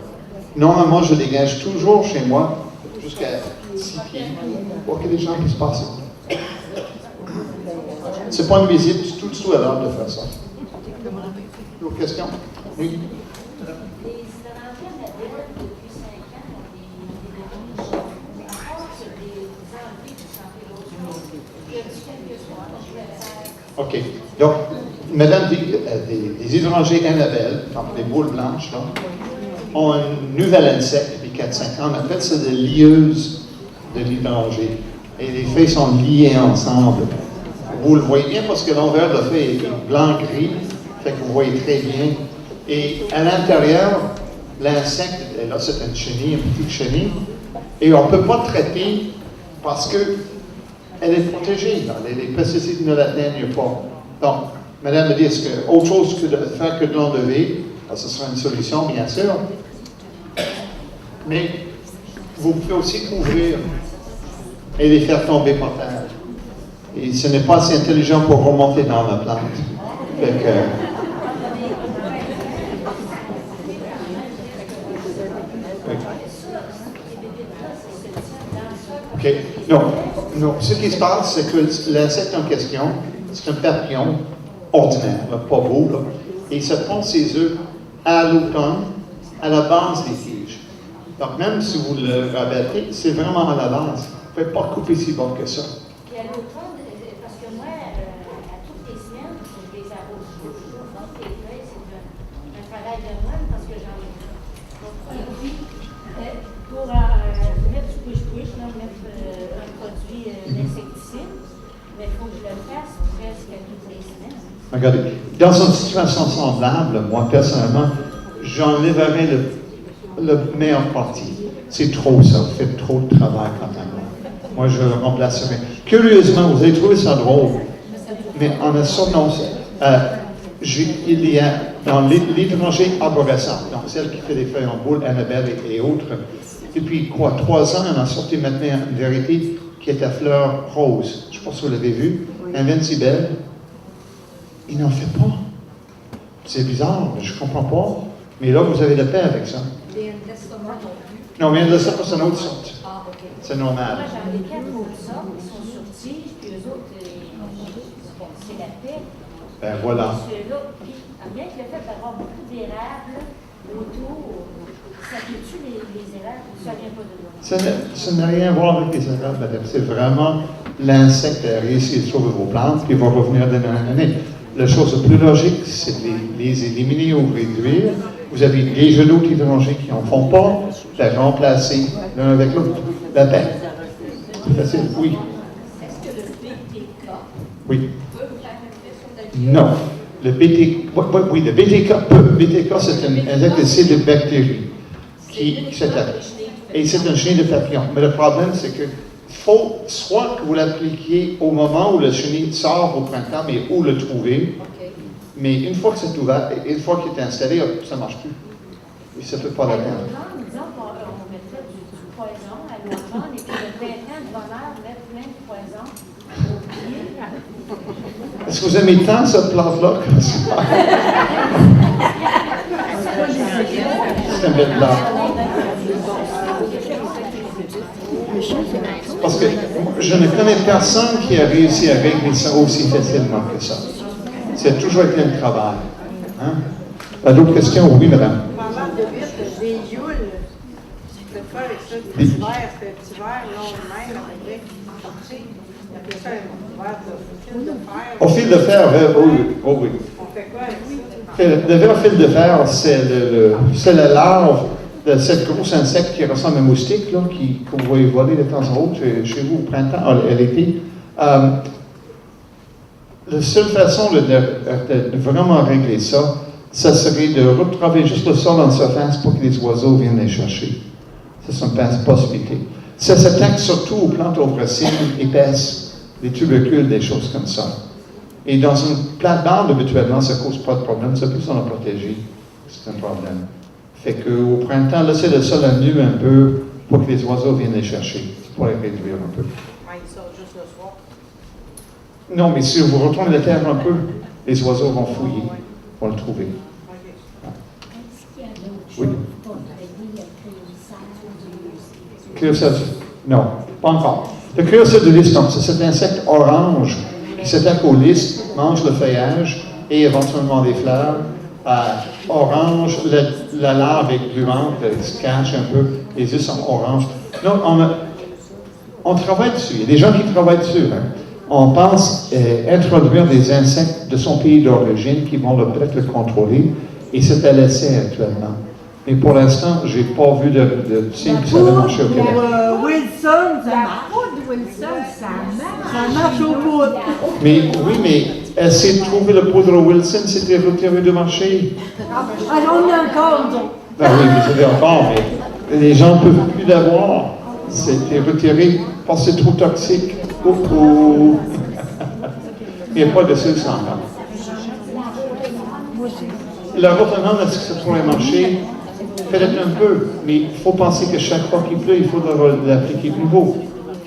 Normalement, je dégage toujours chez moi jusqu'à 6 pieds pour qu'il y ait des gens qui se passent. C'est pas une visite, c'est tout à l'heure de faire ça. D'autres questions? Oui? Les étrangers Annabelle, depuis 5 ans, ont des démarches. Mais à part que des enlever du santé l'autre chose, il y a quelques soirs, je vais faire. OK. Donc, Madame dit que des hydrangeas Annabelle, donc les boules blanches, là, ont un nouvel insecte depuis 4-5 ans. On appelle ça des lieuses de l'hydrangée. Et les feuilles sont liées ensemble. Vous le voyez bien parce que l'envers de la feuille est blanc-gris, fait que vous voyez très bien. Et à l'intérieur, l'insecte, là c'est une chenille, une petite chenille, et on ne peut pas traiter parce qu'elle est protégée. Là. Les pesticides ne l'atteignent pas. Donc, Madame me dit, est-ce que autre chose que de faire que de l'enlever, ce sera une solution, bien sûr. Mais vous pouvez aussi couvrir et les faire tomber par terre. Et ce n'est pas assez intelligent pour remonter dans la plante. Fait que, OK. Non. Ce qui se passe, c'est que l'insecte en question, c'est un papillon ordinaire, là, pas beau, là, et il se pond ses œufs à l'automne, à la base des tiges. Donc, même si vous le rabattez, c'est vraiment à la base. Vous ne pouvez pas couper si bas que ça. Puis à l'automne, parce que moi, à toutes les semaines, je les arrose toujours. Donc, les feuilles, c'est un travail de moine parce que j'en ai pas. Et puis, pour mettre du push-push, mettre un produit insecticide, mais il faut que je le fasse presque toutes les semaines. Regardez, dans une situation semblable, moi, personnellement, j'enlèverais le meilleur parti. C'est trop ça, vous faites trop de travail quand même. Moi, je le remplacerai. Curieusement, vous avez trouvé ça drôle, mais en a surnoncé. Il y a dans l'étranger arborescent, donc celle qui fait des feuilles en boule, Annabelle et autres, depuis 3 ans, on a sorti maintenant une variété qui est à fleurs roses. Je ne sais pas si vous l'avez vu. Invincible. Il n'en fait pas. C'est bizarre, je ne comprends pas. Mais là, vous avez la paix avec ça. Non, mais de ça, c'est une autre sorte. C'est normal. Moi, j'en ai 4 autres sortes qui sont sur tige, puis eux autres, c'est la paix. Ben voilà. Ceux-là, puis, bien que le fait d'avoir beaucoup d'érables autour, ça tue les érables, ça ne vient pas de là. Ça n'a rien à voir avec les érables, madame. C'est vraiment l'insecte qui a réussi à sauver vos plantes, puis il va revenir d'année en année. La chose la plus logique, c'est de les éliminer ou réduire. Vous avez déjà d'autres hydrangés qui n'en font pas, les remplacer l'un avec l'autre. La paix. C'est facile, oui. Est-ce que le BTK Oui. peut vous faire un effet sur le Non. Le BTK, oui, le BTK peut. BTK, c'est un insecticide de bactéries qui s'attaque. Et c'est un chenille de papillon. Mais le problème, c'est que faut soit que vous l'appliquiez au moment où le chenille sort au printemps, mais où le trouver. Mais une fois que c'est ouvert, une fois qu'il est installé, ça ne marche plus. Et ça ne fait pas la peine. Disons qu'on mettrait du poison à l'automne, et puis le printemps, de bonheur, mettre plein de poison au pied. Est-ce que vous aimez tant cette plante-là? C'est un bel plat. Parce que je ne connais personne qui a réussi à régler ça aussi facilement que ça. C'est toujours été un travail. Hein? D'autres questions? Oui, madame. Parlant de vite, des youles, de faire ça, des petits verres, c'est un petit verre long de même, avec on appelle ça un verre de fil de fer. Au fil de fer, oui. Oh, oui. On fait quoi avec ça? Le verre fil de fer, c'est la larve de cette grosse insecte qui ressemble à un moustique, là, que vous voyez voler de temps en temps chez vous au printemps, à l'été. La seule façon de vraiment régler ça, ça serait de retravailler juste le sol en surface pour que les oiseaux viennent les chercher. Ça, c'est une possibilité. Ça s'attaque surtout aux plantes aux racines épaisses, les tubercules, des choses comme ça. Et dans une plate-bande, habituellement, ça ne cause pas de problème. C'est plus on a protégé. C'est un problème. Fait qu'au printemps, laissez le sol à nu un peu pour que les oiseaux viennent les chercher. Pour les réduire un peu. Ouais, ils sortent juste le soir. Non, mais si vous retournez la terre un peu, les oiseaux vont fouiller, vont le trouver. Est-ce qu'il y a d'autres Oui. choses pour aider le créossage Créossage, non, pas encore. Le créossage de lys, donc, c'est cet insecte orange qui s'attaque au lys, mange le feuillage et éventuellement les fleurs. Orange, la larve est gluante, elle se cache un peu, les yeux sont oranges. Donc, on travaille dessus. Il y a des gens qui travaillent dessus. Hein. On pense introduire des insectes de son pays d'origine qui vont peut-être le contrôler, et c'est à l'essai actuellement. Mais pour l'instant, je n'ai pas vu de signe que ça va marcher au Québec. Wilson, ça La marche. poudre Wilson, ça marche. Ça marche au bout. Mais oui, mais essayer de trouver le poudre Wilson, c'était retiré du marché. Ah, on a encore, nous autres. Ben oui, mais c'est encore, mais les gens ne peuvent plus l'avoir. C'était retiré parce que c'est trop toxique. Oh, oh. Il n'y a pas de sucre encore. La retenante, est-ce que ça pourrait marcher? Peut-être un peu, mais il faut penser que chaque fois qu'il pleut, il faut l'appliquer plus haut.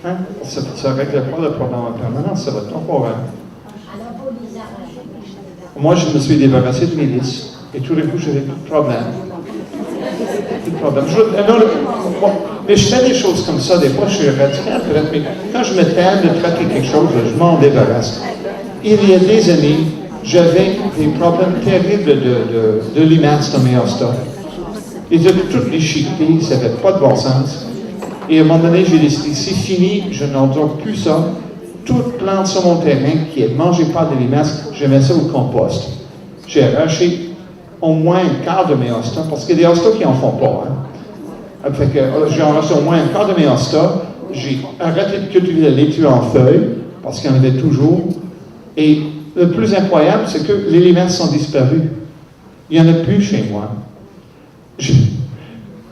Hein? Ça ne règle pas le problème en permanence, ça va être temporaire. Alors, pour les arracher. Moi, je me suis débarrassé de mes lys, et tout d'un coup, j'avais plus de problème. Plus de problème. Bon, mais je fais des choses comme ça, des fois, je suis radical, peut-être, mais quand je me tente de traiter quelque chose, je m'en débarrasse. Il y a des années, j'avais des problèmes terribles de limaces dans mes hostas. Ils étaient toutes déchiquetées, ça n'avait pas de bon sens. Et à un moment donné, j'ai décidé, c'est fini, je n'endure plus ça. Toute plante sur mon terrain qui est mangée par des limaces, je mets ça au compost. J'ai arraché au moins un quart de mes hostas, parce qu'il y a des hostas qui n'en font pas. Hein. Fait que j'ai arraché au moins un quart de mes hostas. J'ai arrêté de cultiver la laitue en feuilles, parce qu'il y en avait toujours. Et le plus incroyable, c'est que les limaces sont disparues. Il n'y en a plus chez moi.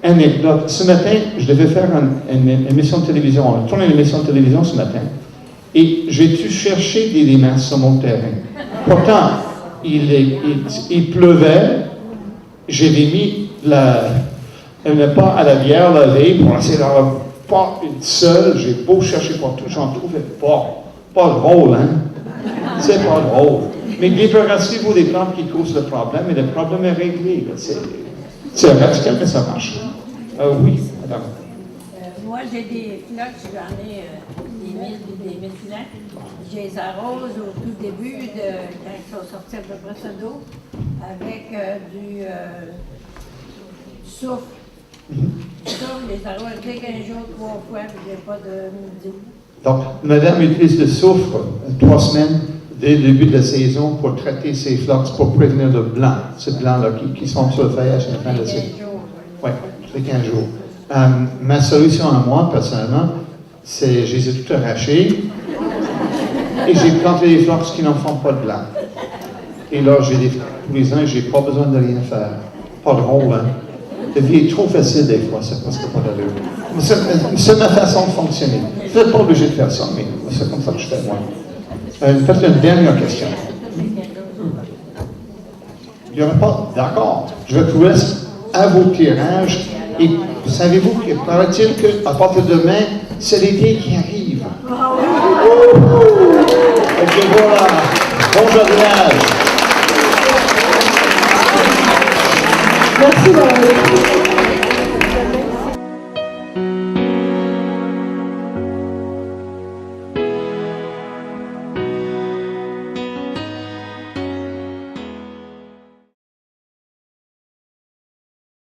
Anecdote. Ce matin, je devais faire une émission de télévision. On a tourné une émission de télévision ce matin. Et j'ai dû chercher des limaces sur mon terrain. Pourtant, il pleuvait. J'avais mis un pas à la bière la veille pour essayer d'avoir pas une seule. J'ai beau chercher partout, j'en trouvais pas. Pas drôle, hein? C'est pas drôle. Mais débarrassez-vous des plantes qui causent le problème et le problème est réglé. C'est radical, mais ça marche. Oui, madame. Moi, j'ai des phlox, j'en ai des mille phlox. Je les arrose au tout début, quand ils sont sortis à peu près ça d'eau, avec du soufre. Ça, je les arrose dès 15 jours, 3 fois, puis j'ai pas de mildiou. Donc, madame utilise le soufre 3 semaines dès le début de la saison pour traiter ses phlox, pour prévenir le blanc, ce blanc-là qui sont sur le feuillage à la fin de la saison. Oui, c'est 15 jours. Ma solution à moi, personnellement, c'est je les ai tout arrachés et j'ai planté des phlox qui n'en font pas de blanc. Et là, j'ai des phlox tous les ans et je n'ai pas besoin de rien faire. Pas drôle, hein? La vie est trop facile des fois, c'est presque pas d'allure. C'est ma façon de fonctionner. Vous n'êtes pas obligé de faire ça, mais c'est comme ça que je fais moi. Peut-être une dernière question. Il n'y en a pas? D'accord. Je vous laisse à vos tirages. Et savez-vous que paraît-il qu'à partir de demain, c'est l'été qui arrive? Et voilà. Bon jardinage. Merci d'avoir été.